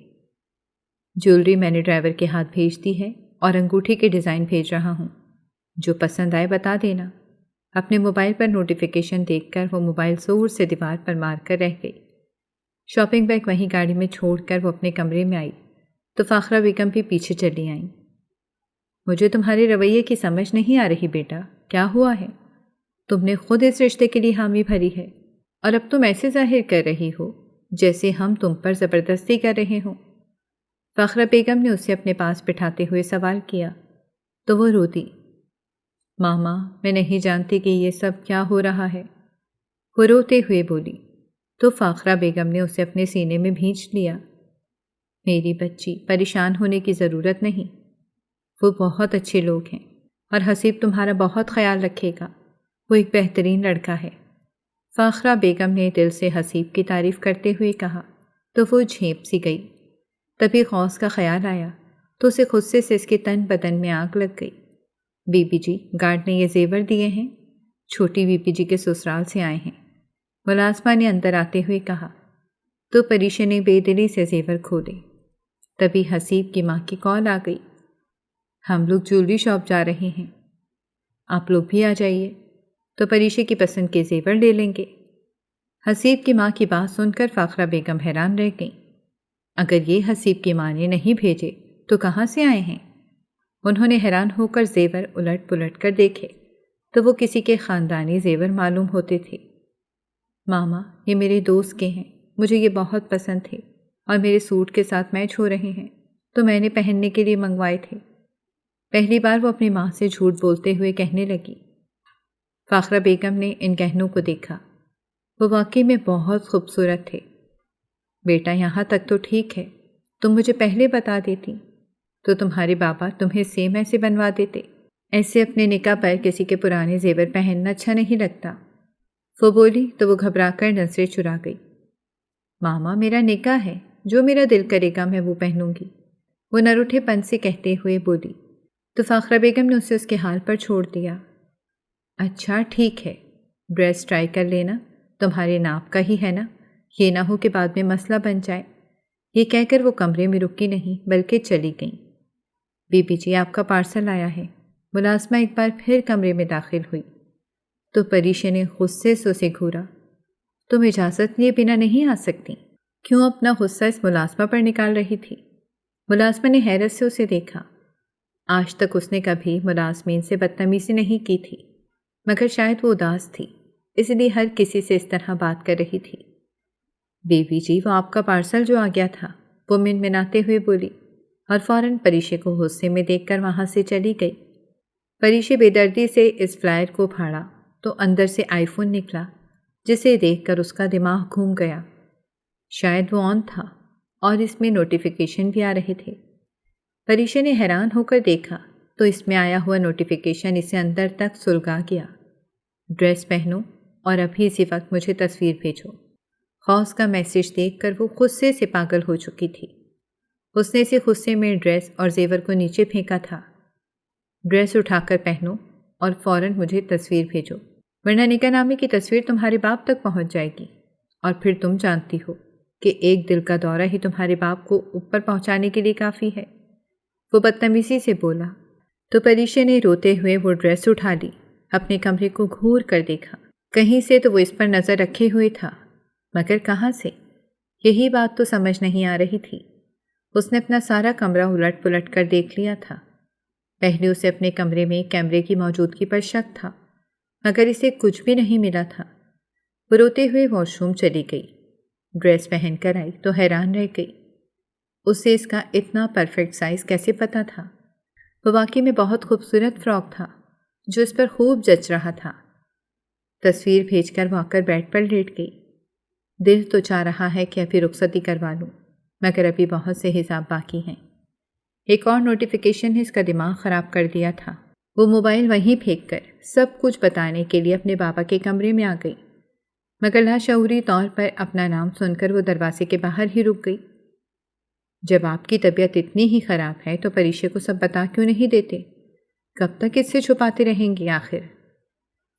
جیولری میں نے ڈرائیور کے ہاتھ بھیج دی ہے اور انگوٹھی کے ڈیزائن بھیج رہا ہوں، جو پسند آئے بتا دینا۔ اپنے موبائل پر نوٹیفیکیشن دیکھ کر وہ موبائل زور سے دیوار پر مار کر رہ گئی۔ شاپنگ بیگ وہیں گاڑی میں چھوڑ کر وہ اپنے کمرے میں آئی تو فخرہ بیگم بھی پیچھے چلی آئیں۔ مجھے تمہارے رویے کی سمجھ نہیں آ رہی بیٹا، کیا ہوا ہے؟ تم نے خود اس رشتے کے لیے حامی بھری ہے اور اب تم ایسے ظاہر کر رہی ہو جیسے ہم تم پر زبردستی کر رہے ہوں۔ فخرہ بیگم نے اسے اپنے پاس بٹھاتے ہوئے سوال کیا تو وہ رو دی۔ ماما، میں نہیں جانتی کہ یہ سب کیا ہو رہا ہے، وہ روتے ہوئے بولی تو فخرہ بیگم نے اسے اپنے سینے میں بھینچ لیا۔ میری بچی، پریشان ہونے کی ضرورت نہیں، وہ بہت اچھے لوگ ہیں اور حسیب تمہارا بہت خیال رکھے گا، وہ ایک بہترین لڑکا ہے۔ فخرہ بیگم نے دل سے حسیب کی تعریف کرتے ہوئے کہا تو وہ جھیپ سی گئی۔ تبھی غوث کا خیال آیا تو اسے غصے سے اس کے تن بدن میں آگ لگ گئی۔ بی بی جی، گارڈ نے یہ زیور دیے ہیں، چھوٹی بی بی جی کے سسرال سے آئے ہیں، ملازمہ نے اندر آتے ہوئے کہا تو پریشا نے بے دلی سے زیور کھولے۔ تبھی حسیب کی ماں کی کال آ گئی، ہم لوگ جیولری شاپ جا رہے ہیں، آپ لوگ بھی آ جائیے تو پریشا کی پسند کے زیور لے لیں گے۔ حسیب کی ماں کی بات سن کر فخرہ بیگم حیران رہ گئیں۔ اگر یہ حسیب کی ماں نے نہیں بھیجے تو کہاں سے آئے ہیں؟ انہوں نے حیران ہو کر زیور الٹ پلٹ کر دیکھے تو وہ کسی کے خاندانی زیور معلوم ہوتے تھے۔ ماما، یہ میرے دوست کے ہیں، مجھے یہ بہت پسند تھے اور میرے سوٹ کے ساتھ میچ ہو رہے ہیں تو میں نے پہننے کے لیے منگوائے تھے۔ پہلی بار وہ اپنی ماں سے جھوٹ بولتے ہوئے کہنے لگی۔ فخرہ بیگم نے ان گہنوں کو دیکھا، وہ واقعی میں بہت خوبصورت تھے۔ بیٹا، یہاں تک تو ٹھیک ہے، تم مجھے پہلے بتا دیتی تو تمہارے بابا تمہیں سیم ایسے بنوا دیتے۔ ایسے اپنے نکاح پر کسی کے پرانے زیور پہننا اچھا نہیں لگتا، وہ بولی تو وہ گھبرا کر نظریں چرا گئی۔ ماما، میرا نکاح ہے، جو میرا دل کرے گا میں وہ پہنوں گی، وہ نروٹھے پن سے کہتے ہوئے بولی تو فخرہ بیگم نے اسے اس کے حال پر چھوڑ دیا۔ اچھا ٹھیک ہے، ڈریس ٹرائی کر لینا، تمہارے ناپ کا ہی ہے نا، یہ نہ ہو کہ بعد میں مسئلہ بن جائے۔ یہ کہہ کر وہ کمرے میں رکی نہیں بلکہ چلی گئیں۔ بی بی جی، آپ کا پارسل آیا ہے، ملازمہ ایک بار پھر کمرے میں داخل ہوئی تو پریشا نے غصے سے اسے گھورا، تم اجازت لیے بنا نہیں آ سکتی؟ کیوں اپنا غصہ اس ملازمہ پر نکال رہی تھی؟ ملازمہ نے حیرت سے اسے دیکھا۔ آج تک اس نے کبھی ملازمین سے بدتمیزی نہیں کی تھی، مگر شاید وہ اداس تھی، اس لیے ہر کسی سے اس طرح بات کر رہی تھی۔ بی بی جی، وہ آپ کا پارسل جو آ گیا تھا، وہ منمناتے ہوئے بولی اور فوراً پریشا کو غصے میں دیکھ کر وہاں سے چلی گئی۔ پریشا بے دردی سے اس فلائر کو پھاڑا تو اندر سے آئی فون نکلا، جسے دیکھ کر اس کا دماغ گھوم گیا۔ شاید وہ آن تھا اور اس میں نوٹیفیکیشن بھی آ رہے تھے۔ پریشا نے حیران ہو کر دیکھا تو اس میں آیا ہوا نوٹیفیکیشن اسے اندر تک سلگا گیا۔ ڈریس پہنو اور ابھی اسی وقت مجھے تصویر بھیجو۔ غوث کا میسج دیکھ کر وہ غصے سے پاگل ہو چکی تھی۔ اس نے اسے غصے میں ڈریس اور زیور کو نیچے پھینکا تھا۔ ڈریس اٹھا کر پہنو اور فوراً مجھے تصویر بھیجو، ورنہ نکاح نامے کی تصویر تمہارے باپ تک پہنچ جائے گی، اور پھر تم جانتی ہو کہ ایک دل کا دورہ ہی تمہارے باپ کو اوپر پہنچانے کے لیے کافی ہے۔ وہ بدتمیزی سے بولا تو پریشے نے روتے ہوئے وہ ڈریس اٹھا لی، اپنے کمرے کو گھور کر دیکھا۔ کہیں سے تو وہ اس پر نظر رکھے ہوئے تھا، مگر کہاں سے؟ یہی بات تو سمجھ نہیں آ رہی تھی۔ اس نے اپنا سارا کمرہ الٹ پلٹ کر دیکھ لیا تھا۔ پہلے اسے اپنے کمرے میں کیمرے کی موجودگی پر شک تھا، مگر اسے کچھ بھی نہیں ملا تھا۔ وہ روتے ہوئے واش روم چلی گئی۔ ڈریس پہن کر آئی تو حیران رہ گئی۔ اسے اس کا اتنا پرفیکٹ سائز کیسے پتہ تھا؟ وہ واقعی میں بہت خوبصورت فراک تھا جو اس پر خوب جچ رہا تھا۔ تصویر بھیج کر وہ آ کر بیڈ پر لیٹ گئی۔ دل تو چاہ رہا ہے کہ ابھی رخصتی کروا لوں، مگر ابھی بہت سے حساب باقی ہیں۔ ایک اور نوٹیفیکیشن نے اس کا دماغ خراب کر دیا تھا۔ وہ موبائل وہیں پھینک کر سب کچھ بتانے کے لیے اپنے بابا کے کمرے میں آ گئی، مگر لاشعوری طور پر اپنا نام سن کر وہ دروازے کے باہر ہی رک گئی۔ جب آپ کی طبیعت اتنی ہی خراب ہے تو پریشے کو سب بتا کیوں نہیں دیتے؟ کب تک اس سے چھپاتے رہیں گی آخر؟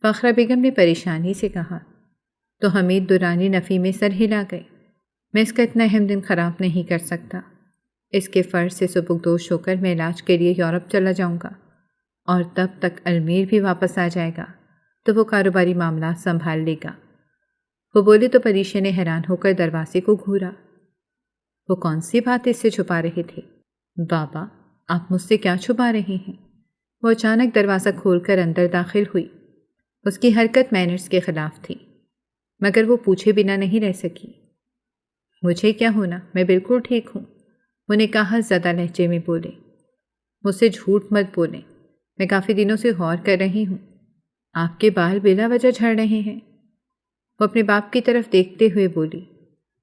فخرہ بیگم نے پریشانی سے کہا تو حمید درانی نفی میں سر ہلا گئے۔ میں اس کا اتنا اہم دن خراب نہیں کر سکتا۔ اس کے فرض سے سبکدوش ہو کر میں علاج کے لیے یورپ چلا جاؤں گا، اور تب تک المیر بھی واپس آ جائے گا تو وہ کاروباری معاملات سنبھال لے گا۔ وہ بولے تو پریشے نے حیران ہو کر دروازے کو گھورا۔ وہ کون سی بات اس سے چھپا رہے تھے؟ بابا، آپ مجھ سے کیا چھپا رہے ہیں؟ وہ اچانک دروازہ کھول کر اندر داخل ہوئی۔ اس کی حرکت مینرز کے خلاف تھی، مگر وہ پوچھے بنا نہیں رہ سکی۔ مجھے کیا ہونا، میں بالکل ٹھیک ہوں، وہ نکاحت زدہ لہجے میں بولے۔ مجھ سے جھوٹ مت بولیں، میں کافی دنوں سے غور کر رہی ہوں، آپ کے بال بلا وجہ جھڑ رہے ہیں۔ وہ اپنے باپ کی طرف دیکھتے ہوئے بولی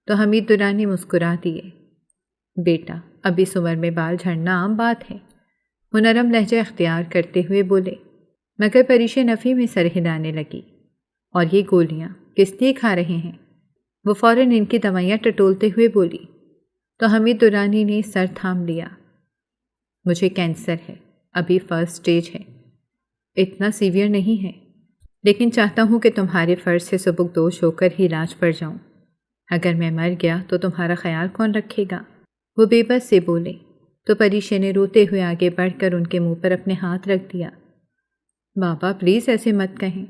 تو حمید درانی مسکرا دیے۔ بیٹا، اب اس عمر میں بال جھڑنا عام بات ہے، وہ نرم لہجہ اختیار کرتے ہوئے بولے، مگر پریشے نفی میں سر ہلانے لگی۔ اور یہ گولیاں کس لیے کھا رہے ہیں؟ وہ فوراً ان کی دوائیاں ٹٹولتے ہوئے بولی تو حمید درانی نے سر تھام لیا۔ مجھے کینسر ہے، ابھی فرسٹ سٹیج ہے، اتنا سیویئر نہیں ہے، لیکن چاہتا ہوں کہ تمہارے فرض سے سبکدوش ہو کر ہی علاج پر جاؤں۔ اگر میں مر گیا تو تمہارا خیال کون رکھے گا؟ وہ بے بس سے بولے تو پریشے نے روتے ہوئے آگے بڑھ کر ان کے منہ پر اپنے ہاتھ رکھ دیا۔ بابا پلیز ایسے مت کہیں۔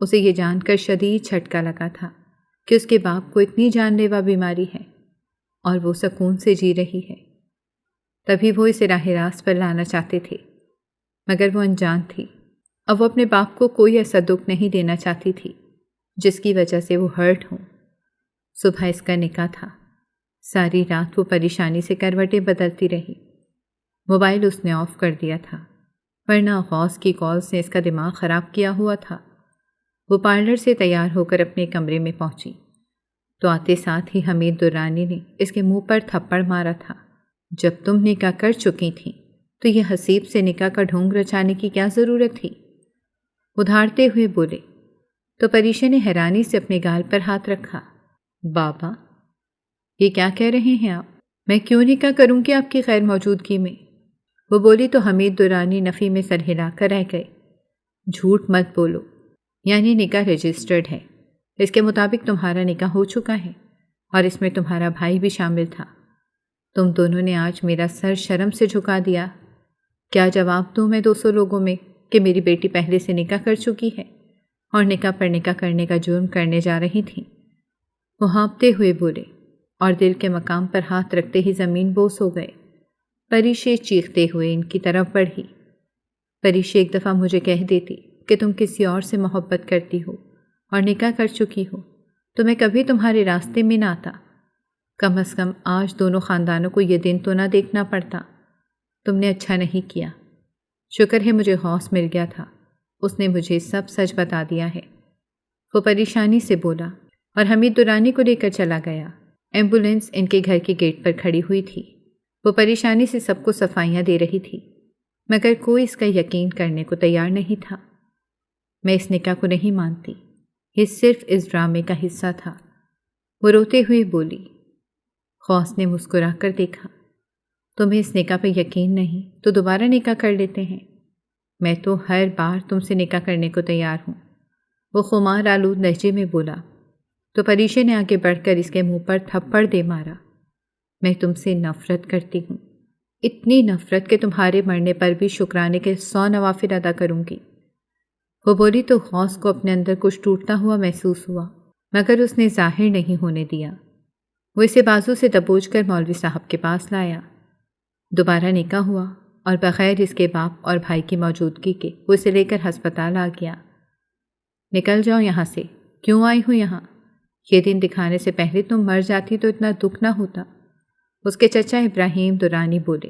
اسے یہ جان کر شدید جھٹکا لگا تھا کہ اس کے باپ کو اتنی جان لیوا بیماری ہے اور وہ سکون سے جی رہی ہے۔ تبھی وہ اسے راہ راست پر لانا چاہتے تھے، مگر وہ انجان تھی۔ اب وہ اپنے باپ کو کوئی ایسا دکھ نہیں دینا چاہتی تھی جس کی وجہ سے وہ ہرٹ ہوں۔ صبح اس کا نکاح تھا۔ ساری رات وہ پریشانی سے کروٹیں بدلتی رہی۔ موبائل اس نے آف کر دیا تھا، ورنہ غوث کی کالز نے اس کا دماغ خراب کیا ہوا تھا۔ وہ پارلر سے تیار ہو کر اپنے کمرے میں پہنچی تو آتے ساتھ ہی حمید درانی نے اس کے منہ پر تھپڑ مارا تھا۔ جب تم نکاح کر چکی تھیں تو یہ حسیب سے نکاح کا ڈھونگ رچانے کی کیا ضرورت تھی؟ ادھارتے ہوئے بولے تو پریشے نے حیرانی سے اپنے گال پر ہاتھ رکھا۔ بابا، یہ کیا کہہ رہے ہیں آپ؟ میں کیوں نکاح کروں گی آپ کی غیر موجودگی میں؟ وہ بولی تو حمید درانی نفی میں سر ہلا کر رہ گئے۔ جھوٹ مت بولو، یعنی نکاح رجسٹرڈ ہے، اس کے مطابق تمہارا نکاح ہو چکا ہے، اور اس میں تمہارا بھائی بھی شامل تھا۔ تم دونوں نے آج میرا سر شرم سے جھکا دیا۔ کیا جواب دوں میں 200 لوگوں میں کہ میری بیٹی پہلے سے نکاح کر چکی ہے اور نکاح پر نکاح کرنے کا جرم کرنے جا رہی تھی؟ وہ ہانپتے ہوئے بولے اور دل کے مقام پر ہاتھ رکھتے ہی زمین بوس ہو گئے۔ پریشے چیختے ہوئے ان کی طرف بڑھی۔ پریشے ایک دفعہ مجھے کہہ دیتی کہ تم کسی اور سے محبت کرتی ہو اور نکاح کر چکی ہو تو میں کبھی تمہارے راستے میں نہ آتا۔ کم از کم آج دونوں خاندانوں کو یہ دن تو نہ دیکھنا پڑتا۔ تم نے اچھا نہیں کیا۔ شکر ہے مجھے غوث مل گیا تھا، اس نے مجھے سب سچ بتا دیا ہے۔ وہ پریشانی سے بولا اور حمید درانی کو لے کر چلا گیا۔ ایمبولینس ان کے گھر کے گیٹ پر کھڑی ہوئی تھی۔ وہ پریشانی سے سب کو صفائیاں دے رہی تھی۔ مگر کوئی اس کا یقین کرنے کو تیار نہیں تھا۔ میں اس نکاح کو نہیں مانتی، یہ صرف اس ڈرامے کا حصہ تھا۔ وہ روتے ہوئے بولی۔ غوث نے مسکرا کر دیکھا۔ تمہیں اس نکاح پہ یقین نہیں تو دوبارہ نکاح کر لیتے ہیں، میں تو ہر بار تم سے نکاح کرنے کو تیار ہوں، وہ خمار آلود لہجے میں بولا تو پریشے نے آگے بڑھ کر اس کے منہ پر تھپڑ دے مارا۔ میں تم سے نفرت کرتی ہوں، اتنی نفرت کہ تمہارے مرنے پر بھی شکرانے کے 100 نوافل ادا کروں گی۔ وہ بولی تو غوث کو اپنے اندر کچھ ٹوٹتا ہوا محسوس ہوا، مگر اس نے ظاہر نہیں ہونے دیا۔ وہ اسے بازو سے دبوچ کر مولوی صاحب کے پاس لایا۔ دوبارہ نکاح ہوا اور بغیر اس کے باپ اور بھائی کی موجودگی کے وہ اسے لے کر ہسپتال آ گیا۔ نکل جاؤ یہاں سے، کیوں آئی ہو یہاں؟ یہ دن دکھانے سے پہلے تم مر جاتی تو اتنا دکھ نہ ہوتا، اس کے چچا ابراہیم درانی بولے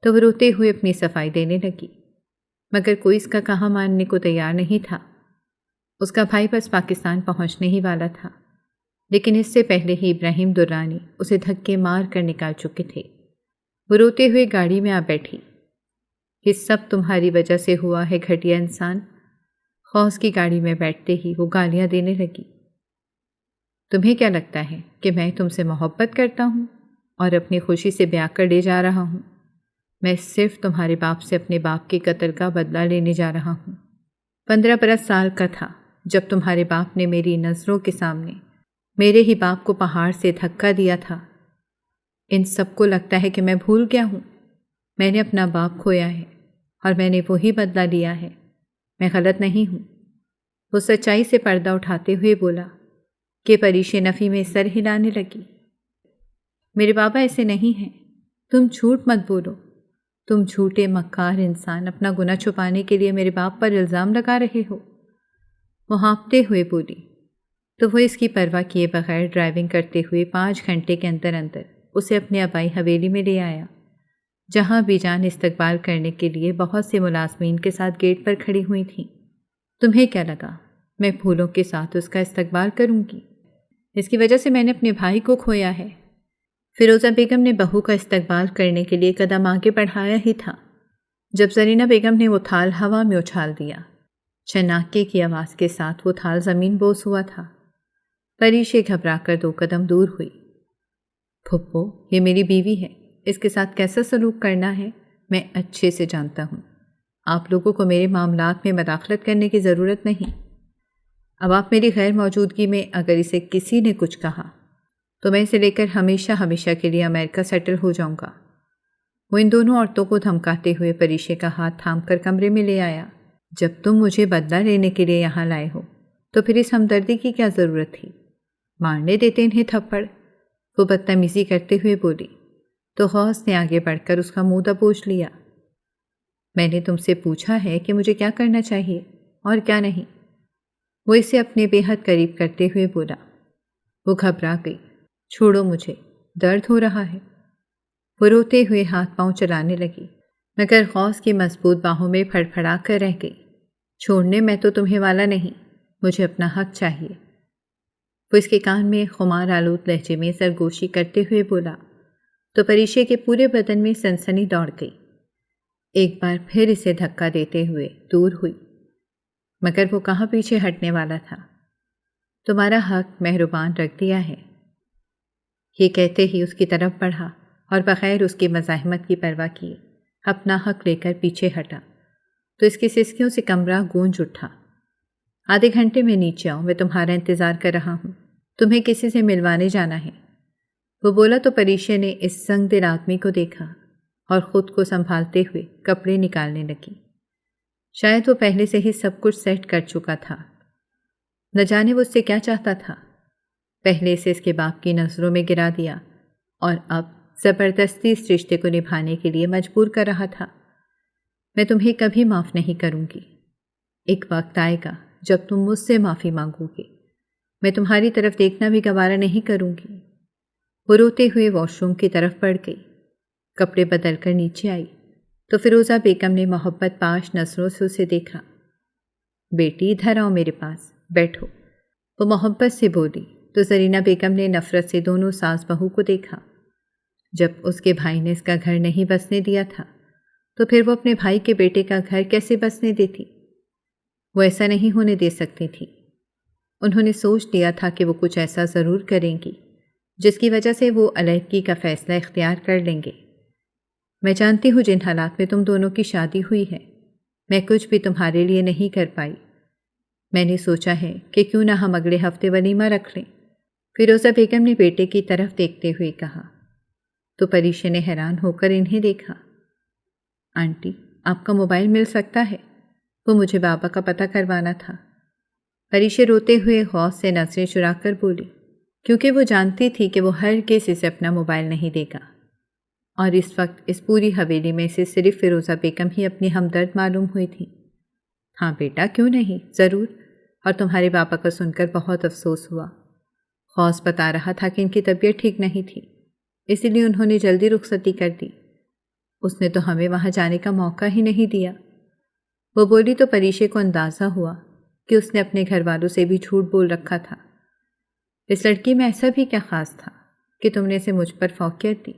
تو وہ روتے ہوئے اپنی صفائی دینے لگی، مگر کوئی اس کا کہا ماننے کو تیار نہیں تھا۔ اس کا بھائی بس پاکستان پہنچنے ہی والا تھا، لیکن اس سے پہلے ہی ابراہیم درانی اسے دھکے مار کر نکال چکے تھے۔ وہ روتے ہوئے گاڑی میں آ بیٹھی۔ یہ سب تمہاری وجہ سے ہوا ہے گھٹیا انسان۔ غوث کی گاڑی میں بیٹھتے ہی وہ گالیاں دینے لگی۔ تمہیں کیا لگتا ہے کہ میں تم سے محبت کرتا ہوں اور اپنی خوشی سے بیاہ کر لے جا رہا ہوں؟ میں صرف تمہارے باپ سے اپنے باپ کے قتل کا بدلہ لینے جا رہا ہوں۔ 15 برس سال کا تھا جب تمہارے باپ نے میری نظروں کے سامنے میرے ہی باپ کو پہاڑ سے دھکا دیا تھا۔ ان سب کو لگتا ہے کہ میں بھول گیا ہوں۔ میں نے اپنا باپ کھویا ہے اور میں نے وہی بدلہ لیا ہے، میں غلط نہیں ہوں۔ وہ سچائی سے پردہ اٹھاتے ہوئے بولا کہ پریش نفی میں سر ہلانے لگی۔ میرے بابا ایسے نہیں ہیں، تم جھوٹ مت بولو، تم جھوٹے مکار انسان اپنا گناہ چھپانے کے لیے میرے باپ پر الزام لگا رہے ہو، وہ ہانپتے ہوئے بولی۔ تو وہ اس کی پرواہ کیے بغیر ڈرائیونگ کرتے ہوئے 5 گھنٹے کے اندر اسے اپنے آبائی حویلی میں لے آیا، جہاں بی جان استقبال کرنے کے لیے بہت سے ملازمین کے ساتھ گیٹ پر کھڑی ہوئی تھیں۔ تمہیں کیا لگا میں پھولوں کے ساتھ اس کا استقبال کروں گی؟ اس کی وجہ سے میں نے اپنے بھائی کو کھویا ہے۔ فیروزہ بیگم نے بہو کا استقبال کرنے کے لیے قدم آگے بڑھایا ہی تھا جب زرینہ بیگم نے وہ تھال ہوا میں اچھال دیا۔ چناکے کی آواز کے ساتھ وہ تھال زمین بوس ہوا تھا۔ پریشے گھبرا کر 2 قدم دور ہوئی۔ پھپھو، یہ میری بیوی ہے، اس کے ساتھ کیسا سلوک کرنا ہے میں اچھے سے جانتا ہوں۔ آپ لوگوں کو میرے معاملات میں مداخلت کرنے کی ضرورت نہیں۔ اب آپ میری غیر موجودگی میں اگر اسے کسی نے کچھ کہا تو میں اسے لے کر ہمیشہ ہمیشہ کے لیے امریکہ سیٹل ہو جاؤں گا۔ وہ ان دونوں عورتوں کو دھمکاتے ہوئے پریشے کا ہاتھ تھام کر کمرے میں لے آیا۔ جب تم مجھے بدلہ لینے کے لیے یہاں لائے ہو تو پھر اس ہمدردی کی کیا ضرورت تھی؟ مارنے دیتے انہیں تھپڑ، وہ بدتمیزی کرتے ہوئے بولی تو غوث نے آگے بڑھ کر اس کا منہ دبوچ لیا۔ میں نے تم سے پوچھا ہے کہ مجھے کیا کرنا چاہیے اور کیا نہیں، وہ اسے اپنے بے حد قریب کرتے ہوئے بولا۔ وہ گھبرا گئی۔ چھوڑو مجھے، درد ہو رہا ہے۔ وہ روتے ہوئے ہاتھ پاؤں چلانے لگی، مگر غوث کی مضبوط باہوں میں پھڑ پھڑا کر رہ گئی۔ چھوڑنے میں تو تمہیں والا نہیں، مجھے اپنا حق چاہیے، وہ اس کے کان میں خمار آلود لہجے میں سرگوشی کرتے ہوئے بولا تو پریشے کے پورے بدن میں سنسنی دوڑ گئی۔ ایک بار پھر اسے دھکا دیتے ہوئے دور ہوئی، مگر وہ کہاں پیچھے ہٹنے والا تھا۔ تمہارا حق مہربان رکھ دیا ہے، یہ کہتے ہی اس کی طرف بڑھا اور بغیر اس کی مزاحمت کی پرواہ کیے اپنا حق لے کر پیچھے ہٹا تو اس کی سسکیوں سے کمرہ گونج اٹھا۔ آدھے گھنٹے میں نیچے آؤ، میں تمہارا انتظار کر رہا ہوں، تمہیں کسی سے ملوانے جانا ہے، وہ بولا تو پریشے نے اس سنگ دل آدمی کو دیکھا اور خود کو سنبھالتے ہوئے کپڑے نکالنے لگی۔ شاید وہ پہلے سے ہی سب کچھ سیٹ کر چکا تھا، نہ جانے وہ اس سے کیا چاہتا تھا۔ پہلے سے اس کے باپ کی نظروں میں گرا دیا اور اب زبردستی اس رشتے کو نبھانے کے لیے مجبور کر رہا تھا۔ میں تمہیں کبھی معاف نہیں کروں گی، ایک وقت آئے گا جب تم مجھ سے معافی مانگو گے، میں تمہاری طرف دیکھنا بھی گوارا نہیں کروں گی۔ وہ روتے ہوئے واش روم کی طرف بڑھ گئی، کپڑے بدل کر نیچے آئی تو فیروزہ بیگم نے محبت پاش نظروں سے اسے دیکھا۔ بیٹی ادھر آؤ، میرے پاس بیٹھو، وہ محبت سے بولی تو زرینہ بیگم نے نفرت سے دونوں ساس بہو کو دیکھا۔ جب اس کے بھائی نے اس کا گھر نہیں بسنے دیا تھا تو پھر وہ اپنے بھائی کے بیٹے کا گھر کیسے بسنے دیتی؟ وہ ایسا نہیں ہونے دے سکتی تھی۔ انہوں نے سوچ لیا تھا کہ وہ کچھ ایسا ضرور کریں گی جس کی وجہ سے وہ علیحدگی کا فیصلہ اختیار کر لیں گے۔ میں جانتی ہوں جن حالات میں تم دونوں کی شادی ہوئی ہے، میں کچھ بھی تمہارے لیے نہیں کر پائی۔ میں نے سوچا ہے کہ کیوں نہ ہم اگلے ہفتے ولیمہ رکھ لیں۔ فیروزہ بیگم نے بیٹے کی طرف دیکھتے ہوئے کہا۔ تو پریشے نے حیران ہو کر انہیں دیکھا۔ آنٹی، آپ کا موبائل مل سکتا ہے؟ وہ مجھے بابا کا پتہ کروانا تھا۔ پریشے روتے ہوئے غوث سے نظریں چرا کر بولی، کیونکہ وہ جانتی تھی کہ وہ ہرگز اسے اپنا موبائل نہیں دے گا، اور اس وقت اس پوری حویلی میں سے صرف فیروزہ بیگم ہی اپنی ہمدرد معلوم ہوئی تھی۔ ہاں بیٹا، کیوں نہیں، ضرور، اور تمہارے بابا کا سن کر بہت افسوس ہوا۔ غوث بتا رہا تھا کہ ان کی طبیعت ٹھیک نہیں تھی، اسی لیے انہوں نے جلدی رخصتی کر دی۔ اس نے تو ہمیں وہاں جانے کا موقع ہی نہیں دیا۔ وہ بولی تو پریشے کو اندازہ ہوا کہ اس نے اپنے گھر والوں سے بھی جھوٹ بول رکھا تھا۔ اس لڑکی میں ایسا بھی کیا خاص تھا کہ تم نے اسے مجھ پر فوقیت دی؟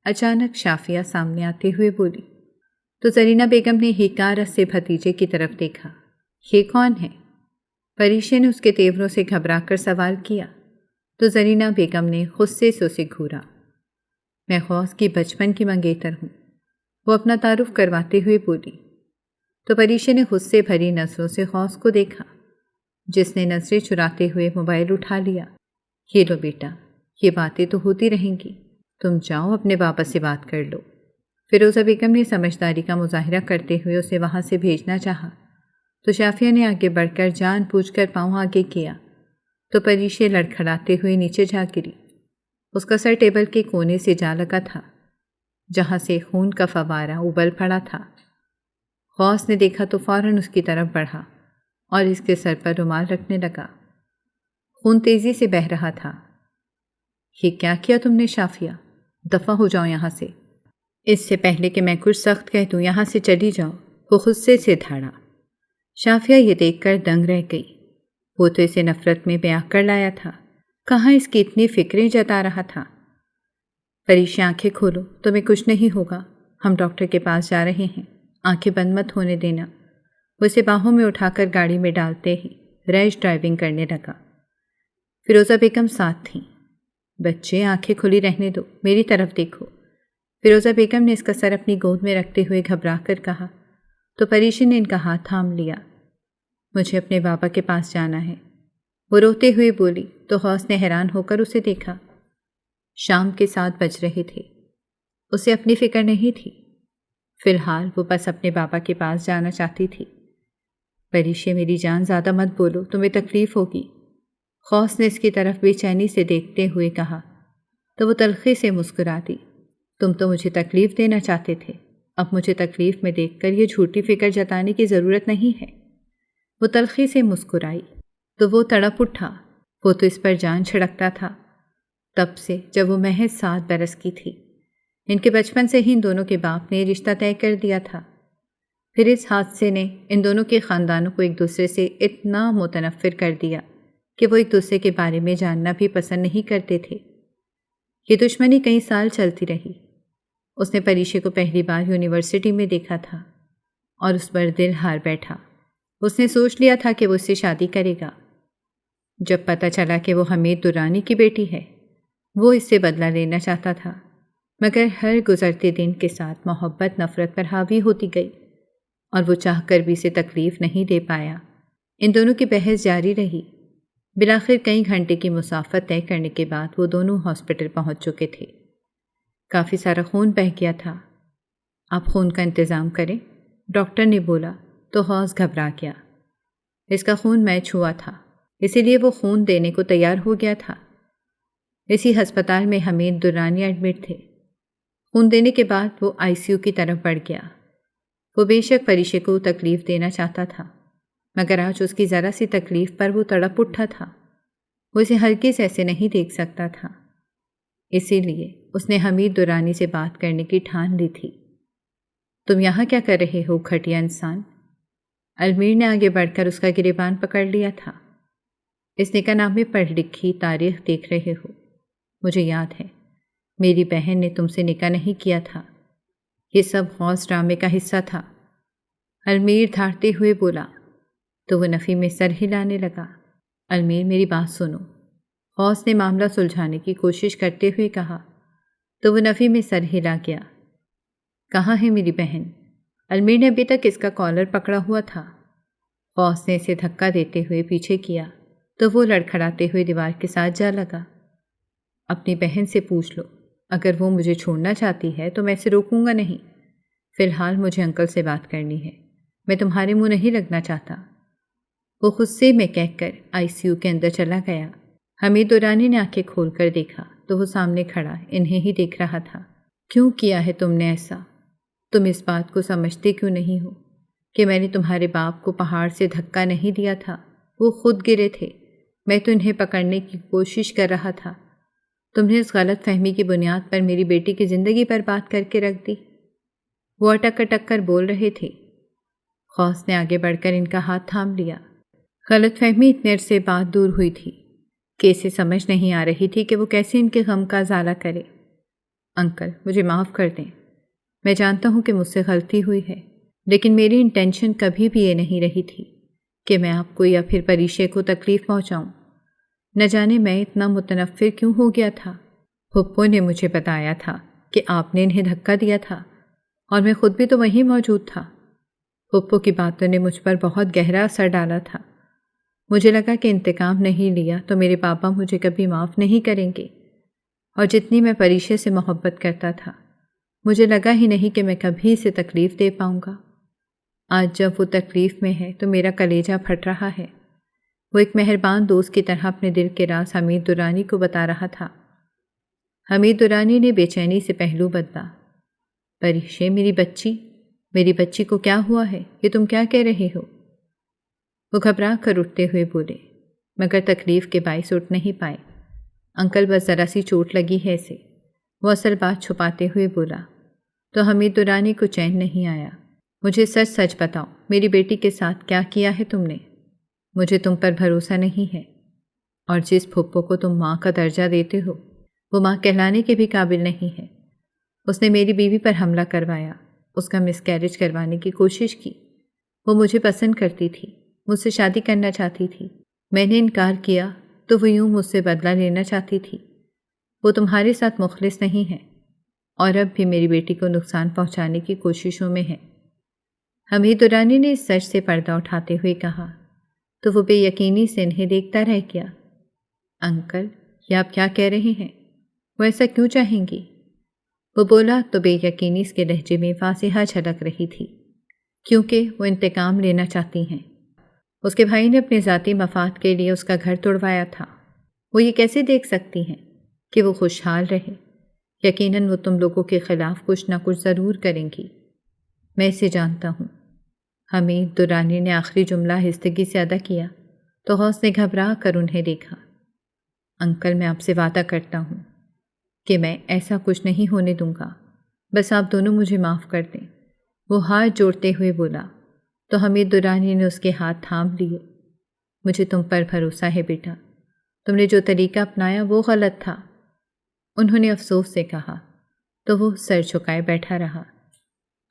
اچانک شافیہ سامنے آتے ہوئے بولی۔ تو زرینہ بیگم نے حکارت سے بھتیجے کی طرف دیکھا۔ یہ کون ہے؟ پریشے نے اس کے تیوروں سے گھبرا کر سوال کیا تو زرینہ بیگم نے غصے سے اسے گھورا۔ میں غوث کی بچپن کی منگیتر ہوں، وہ اپنا تعارف کرواتے ہوئے بولی۔ تو پریشے نے غصے بھری نظروں سے غوث کو دیکھا، جس نے نظریں چراتے ہوئے موبائل اٹھا لیا۔ یہ لو بیٹا، یہ باتیں تو ہوتی رہیں گی، تم جاؤ اپنے بابا سے بات کر لو۔ فیروزہ بیگم نے سمجھداری کا مظاہرہ کرتے ہوئے اسے وہاں سے بھیجنا چاہا تو شافیہ نے آگے بڑھ کر جان بوجھ کر پاؤں آگے کیا تو پریشے لڑکھڑاتے ہوئے نیچے جا گری۔ اس کا سر ٹیبل کے کونے سے جا لگا تھا، جہاں سے خون کا فوارہ ابل پڑا تھا۔ غوث نے دیکھا تو فوراً اس کی طرف بڑھا اور اس کے سر پر رومال رکھنے لگا۔ خون تیزی سے بہہ رہا تھا۔ یہ کیا کیا تم نے شافیہ؟ دفع ہو جاؤ یہاں سے، اس سے پہلے کہ میں کچھ سخت کہہ دوں یہاں سے چلی جاؤ، وہ غصے سے دھاڑا۔ شافیہ یہ دیکھ کر دنگ رہ گئی۔ وہ تو اسے نفرت میں بیاہ کر لایا تھا، کہاں اس کی اتنی فکریں جتا رہا تھا۔ پریشی، آنکھیں کھولو، تمہیں کچھ نہیں ہوگا، ہم ڈاکٹر کے پاس جا رہے ہیں، آنکھیں بند مت ہونے دینا۔ وہ اسے باہوں میں اٹھا کر گاڑی میں ڈالتے ہی ریش ڈرائیونگ کرنے لگا۔ فیروزہ بیگم ساتھ تھیں۔ بچے، آنکھیں کھلی رہنے دو، میری طرف دیکھو۔ فیروزہ بیگم نے اس کا سر اپنی گود میں رکھتے ہوئے گھبرا کر کہا تو پریشی نے ان کا ہاتھ تھام لیا۔ مجھے اپنے بابا کے پاس جانا ہے، وہ روتے ہوئے بولی تو غوث نے حیران ہو کر اسے دیکھا۔ شام کے 7 بج رہے تھے، اسے اپنی فکر نہیں تھی، فی الحال وہ بس اپنے بابا کے پاس جانا چاہتی تھی۔ پریشی، میری جان، زیادہ مت بولو، تمہیں تکلیف ہوگی، غوث نے اس کی طرف بے چینی سے دیکھتے ہوئے کہا تو وہ تلخی سے مسکرا دی۔ تم تو مجھے تکلیف دینا چاہتے تھے، اب مجھے تکلیف میں دیکھ کر یہ جھوٹی فکر جتانے کی ضرورت نہیں ہے۔ وہ تلخی سے مسکرائی تو وہ تڑپ اٹھا۔ وہ تو اس پر جان چھڑکتا تھا تب سے جب وہ محض 7 برس کی تھی۔ ان کے بچپن سے ہی ان دونوں کے باپ نے رشتہ طے کر دیا تھا۔ پھر اس حادثے نے ان دونوں کے خاندانوں کو ایک دوسرے سے اتنا متنفر کر دیا کہ وہ ایک دوسرے کے بارے میں جاننا بھی پسند نہیں کرتے تھے۔ یہ دشمنی کئی سال چلتی رہی۔ اس نے پریشے کو پہلی بار یونیورسٹی میں دیکھا تھا اور اس پر دل ہار بیٹھا۔ اس نے سوچ لیا تھا کہ وہ اس سے شادی کرے گا۔ جب پتہ چلا کہ وہ حمید درانی کی بیٹی ہے، وہ اس سے بدلہ لینا چاہتا تھا، مگر ہر گزرتے دن کے ساتھ محبت نفرت پر حاوی ہوتی گئی اور وہ چاہ کر بھی اسے تکلیف نہیں دے پایا۔ ان دونوں کی بحث جاری رہی۔ بالآخر کئی گھنٹے کی مسافت طے کرنے کے بعد وہ دونوں ہاسپٹل پہنچ چکے تھے۔ کافی سارا خون بہہ گیا تھا۔ آپ خون کا انتظام کریں، ڈاکٹر نے بولا تو غوث گھبرا گیا۔ اس کا خون میچ ہوا تھا، اسی لیے وہ خون دینے کو تیار ہو گیا تھا۔ اسی ہسپتال میں حمید درانی ایڈمٹ تھے۔ خون دینے کے بعد وہ ICU کی طرف بڑھ گیا۔ وہ بے شک پریشے کو تکلیف دینا چاہتا تھا، مگر آج اس کی ذرا سی تکلیف پر وہ تڑپ اٹھا تھا۔ وہ اسے ہرگز ایسے نہیں دیکھ سکتا تھا، اسی لیے اس نے حمید درانی سے بات کرنے کی ٹھان لی تھی۔ تم یہاں کیا کر رہے ہو گھٹیا انسان؟ المیر نے آگے بڑھ کر اس کا گریبان پکڑ لیا تھا۔ اس نکاح نامے پڑھ لکھی تاریخ دیکھ رہے ہو؟ مجھے یاد ہے، میری بہن نے تم سے نکاح نہیں کیا تھا، یہ سب غوث ڈرامے کا حصہ تھا۔ المیر دھاڑتے ہوئے بولا تو وہ نفی میں سر ہلانے لگا۔ المیر میری بات سنو، غوث نے معاملہ سلجھانے کی کوشش کرتے ہوئے کہا تو وہ نفی میں سر ہلا گیا۔ کہاں ہے میری بہن؟ المیر نے ابھی تک اس کا کالر پکڑا ہوا تھا۔ غوث نے اسے دھکا دیتے ہوئے پیچھے کیا تو وہ لڑکھڑاتے ہوئے دیوار کے ساتھ جا لگا۔ اپنی بہن سے پوچھ لو، اگر وہ مجھے چھوڑنا چاہتی ہے تو میں اسے روکوں گا نہیں۔ فی الحال مجھے انکل سے بات کرنی ہے، میں تمہارے منہ نہیں لگنا چاہتا۔ وہ غصے میں کہہ کر ICU کے اندر چلا گیا۔ حمید دورانی نے آنکھیں کھول کر دیکھا تو وہ سامنے کھڑا انہیں ہی دیکھ رہا تھا۔ کیوں کیا ہے تم نے ایسا؟ تم اس بات کو سمجھتے کیوں نہیں ہو کہ میں نے تمہارے باپ کو پہاڑ سے دھکا نہیں دیا تھا؟ وہ خود گرے تھے، میں تو انہیں پکڑنے کی کوشش کر رہا تھا۔ تم نے اس غلط فہمی کی بنیاد پر میری بیٹی کی زندگی پر بات کر کے رکھ دی۔ وہ اٹک اٹک کر بول رہے تھے۔ غوث نے آگے بڑھ کر ان کا ہاتھ تھام لیا۔ غلط فہمی اتنے عرصے بعد دور ہوئی تھی کہ اسے سمجھ نہیں آ رہی تھی کہ وہ کیسے ان کے غم کا ازالہ کرے۔ انکل مجھے معاف کر دیں، میں جانتا ہوں کہ مجھ سے غلطی ہوئی ہے، لیکن میری انٹینشن کبھی بھی یہ نہیں رہی تھی کہ میں آپ کو یا پھر پریشے کو تکلیف پہنچاؤں۔ نہ جانے میں اتنا متنفر کیوں ہو گیا تھا۔ پھپھو نے مجھے بتایا تھا کہ آپ نے انہیں دھکا دیا تھا اور میں خود بھی تو وہیں موجود تھا۔ پھپھو کی باتوں نے مجھ پر بہت گہرا اثر ڈالا تھا۔ مجھے لگا کہ انتقام نہیں لیا تو میرے پاپا مجھے کبھی معاف نہیں کریں گے، اور جتنی میں پریشے سے محبت کرتا تھا مجھے لگا ہی نہیں کہ میں کبھی اسے تکلیف دے پاؤں گا۔ آج جب وہ تکلیف میں ہے تو میرا کلیجہ پھٹ رہا ہے۔ وہ ایک مہربان دوست کی طرح اپنے دل کے راز حمید دورانی کو بتا رہا تھا۔ حمید دورانی نے بے چینی سے پہلو بدلا۔ پریشے میری بچی کو کیا ہوا ہے؟ یہ تم کیا کہہ رہے ہو؟ وہ گھبرا کر اٹھتے ہوئے بولے، مگر تکلیف کے باعث اٹھ نہیں پائے۔ انکل بس ذرا سی چوٹ لگی ہے اسے۔ وہ اصل بات چھپاتے ہوئے بولا تو حمید دورانی کو چین نہیں آیا۔ مجھے سچ سچ بتاؤ، میری بیٹی کے ساتھ کیا کیا ہے تم نے؟ مجھے تم پر بھروسہ نہیں ہے، اور جس پھپھو کو تم ماں کا درجہ دیتے ہو وہ ماں کہلانے کے بھی قابل نہیں ہے۔ اس نے میری بیوی پر حملہ کروایا، اس کا مس کیریج کروانے کی کوشش کی۔ وہ مجھے پسند کرتی تھی، مجھ سے شادی کرنا چاہتی تھی۔ میں نے انکار کیا تو وہ یوں مجھ سے بدلہ لینا چاہتی تھی۔ وہ تمہارے ساتھ مخلص نہیں ہے اور اب بھی میری بیٹی کو نقصان پہنچانے کی کوششوں میں ہے۔ حمید دورانی نے اس سچ سے پردہ اٹھاتے ہوئے کہا تو وہ بے یقینی سے انہیں دیکھتا رہ گیا۔ انکل یہ آپ کیا کہہ رہے ہیں؟ وہ ایسا کیوں چاہیں گی؟ وہ بولا تو بے یقینی اس کے لہجے میں فاصحہ جھلک رہی تھی، کیونکہ وہ انتقام لینا چاہتی ہیں۔ اس کے بھائی نے اپنے ذاتی مفاد کے لیے اس کا گھر توڑوایا تھا۔ وہ یہ کیسے دیکھ سکتی ہیں کہ وہ خوشحال رہے؟ یقیناً وہ تم لوگوں کے خلاف کچھ نہ کچھ ضرور کریں گی، میں اسے جانتا ہوں۔ حمید دورانی نے آخری جملہ آہستگی سے ادا کیا تو غوث نے گھبرا کر انہیں دیکھا۔ انکل میں آپ سے وعدہ کرتا ہوں کہ میں ایسا کچھ نہیں ہونے دوں گا، بس آپ دونوں مجھے معاف کر دیں۔ وہ ہاتھ جوڑتے ہوئے بولا تو حمید دورانی نے اس کے ہاتھ تھام لیے۔ مجھے تم پر بھروسہ ہے بیٹا، تم نے جو طریقہ اپنایا وہ غلط تھا، انہوں نے افسوس سے کہا تو وہ سر جھکائے بیٹھا رہا۔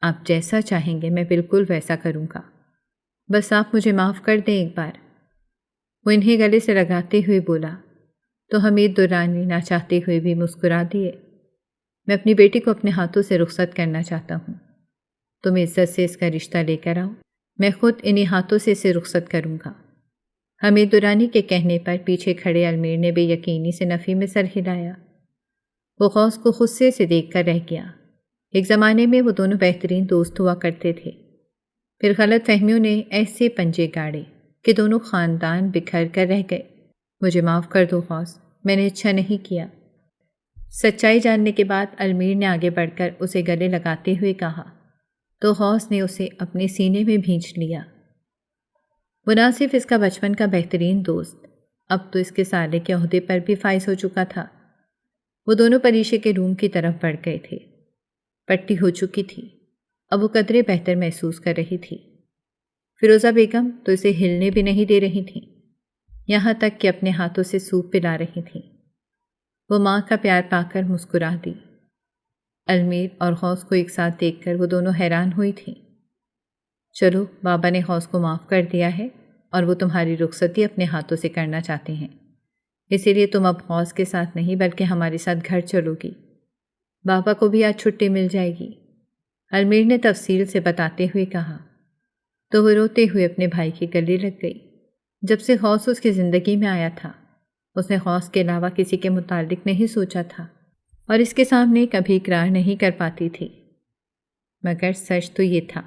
آپ جیسا چاہیں گے میں بالکل ویسا کروں گا، بس آپ مجھے معاف کر دیں ایک بار۔ وہ انہیں گلے سے لگاتے ہوئے بولا تو حمید دورانی نہ چاہتے ہوئے بھی مسکرا دیے۔ میں اپنی بیٹی کو اپنے ہاتھوں سے رخصت کرنا چاہتا ہوں، تم عزت سے اس کا رشتہ لے کر آؤ، میں خود انہی ہاتھوں سے اسے رخصت کروں گا۔ حمید دورانی کے کہنے پر پیچھے کھڑے المیر نے بے یقینی سے نفی میں سر ہلایا۔ وہ غوث کو غصے سے دیکھ کر رہ گیا۔ ایک زمانے میں وہ دونوں بہترین دوست ہوا کرتے تھے، پھر غلط فہمیوں نے ایسے پنجے گاڑے کہ دونوں خاندان بکھر کر رہ گئے۔ مجھے معاف کر دو غوث، میں نے اچھا نہیں کیا۔ سچائی جاننے کے بعد المیر نے آگے بڑھ کر اسے گلے لگاتے ہوئے کہا تو غوث نے اسے اپنے سینے میں بھینچ لیا۔ وہ نہ صرف اس کا بچپن کا بہترین دوست، اب تو اس کے سالے کے عہدے پر بھی فائز ہو چکا تھا۔ وہ دونوں پریشے کے روم کی طرف بڑھ گئے تھے۔ پٹی ہو چکی تھی، اب وہ قدرے بہتر محسوس کر رہی تھی۔ فیروزہ بیگم تو اسے ہلنے بھی نہیں دے رہی تھیں، یہاں تک کہ اپنے ہاتھوں سے سوپ پلا رہی تھیں۔ وہ ماں کا پیار پا کر مسکرا دی۔ المیر اور غوث کو ایک ساتھ دیکھ کر وہ دونوں حیران ہوئی تھیں۔ چلو، بابا نے غوث کو معاف کر دیا ہے اور وہ تمہاری رخصتی اپنے ہاتھوں سے کرنا چاہتے ہیں، اسی لیے تم اب غوث کے ساتھ نہیں بلکہ ہمارے ساتھ گھر چلو گی۔ بابا کو بھی آج چھٹی مل جائے گی، المیر نے تفصیل سے بتاتے ہوئے کہا۔ تو وہ روتے ہوئے اپنے بھائی کے گلے لگ گئی۔ جب سے غوث اس کی زندگی میں آیا تھا، اس نے غوث کے علاوہ کسی کے متعلق نہیں سوچا تھا اور اس کے سامنے کبھی اقرار نہیں کر پاتی تھی، مگر سچ تو یہ تھا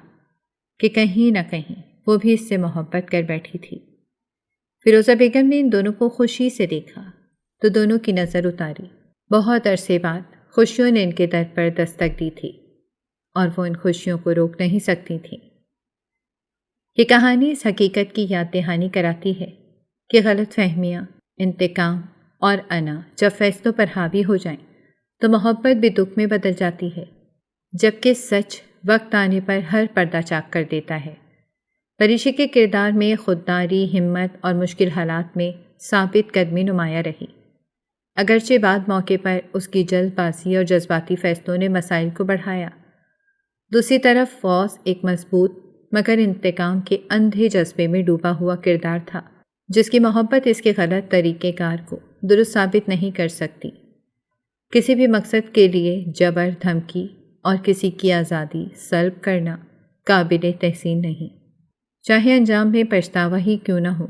کہ کہیں نہ کہیں وہ بھی اس سے محبت کر بیٹھی تھی۔ فیروزہ بیگم نے ان دونوں کو خوشی سے دیکھا تو دونوں کی نظر اتاری۔ بہت عرصے بعد خوشیوں نے ان کے در پر دستک دی تھی اور وہ ان خوشیوں کو روک نہیں سکتی تھیں۔ یہ کہانی اس حقیقت کی یاد دہانی کراتی ہے کہ غلط فہمیاں، انتقام اور انا جب فیصلوں پر حاوی ہو جائیں تو محبت بھی دکھ میں بدل جاتی ہے، جبکہ سچ وقت آنے پر ہر پردہ چاک کر دیتا ہے۔ پریشی کے کردار میں خودداری، ہمت اور مشکل حالات میں ثابت قدمی نمایاں رہی۔ اگرچہ بعد موقع پر اس کی جلد بازی اور جذباتی فیصلوں نے مسائل کو بڑھایا، دوسری طرف غوث ایک مضبوط مگر انتقام کے اندھے جذبے میں ڈوبا ہوا کردار تھا، جس کی محبت اس کے غلط طریقہ کار کو درست ثابت نہیں کر سکتی۔ کسی بھی مقصد کے لیے جبر، دھمکی اور کسی کی آزادی سلب کرنا قابل تحسین نہیں، چاہے انجام میں پچھتاوا ہی کیوں نہ ہو۔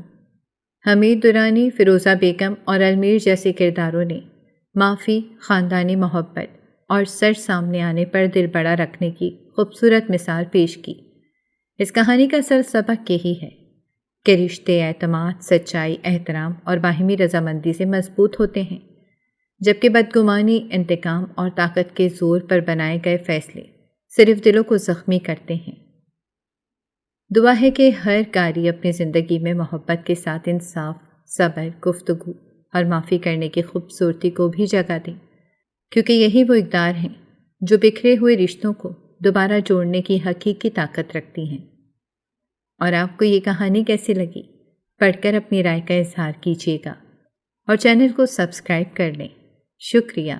حمید درانی، فیروزہ بیگم اور المیر جیسے کرداروں نے معافی، خاندانی محبت اور سچ سامنے آنے پر دل بڑا رکھنے کی خوبصورت مثال پیش کی۔ اس کہانی کا اصل سبق یہی ہے کہ رشتے اعتماد، سچائی، احترام اور باہمی رضامندی سے مضبوط ہوتے ہیں، جبکہ بدگمانی، انتقام اور طاقت کے زور پر بنائے گئے فیصلے صرف دلوں کو زخمی کرتے ہیں۔ دعا ہے کہ ہر قاری اپنی زندگی میں محبت کے ساتھ انصاف، صبر، گفتگو اور معافی کرنے کی خوبصورتی کو بھی جگہ دیں، کیونکہ یہی وہ اقدار ہیں جو بکھرے ہوئے رشتوں کو دوبارہ جوڑنے کی حقیقی طاقت رکھتی ہیں۔ اور آپ کو یہ کہانی کیسی لگی؟ پڑھ کر اپنی رائے کا اظہار کیجیے گا اور چینل کو سبسکرائب کر لیں۔ شکریہ۔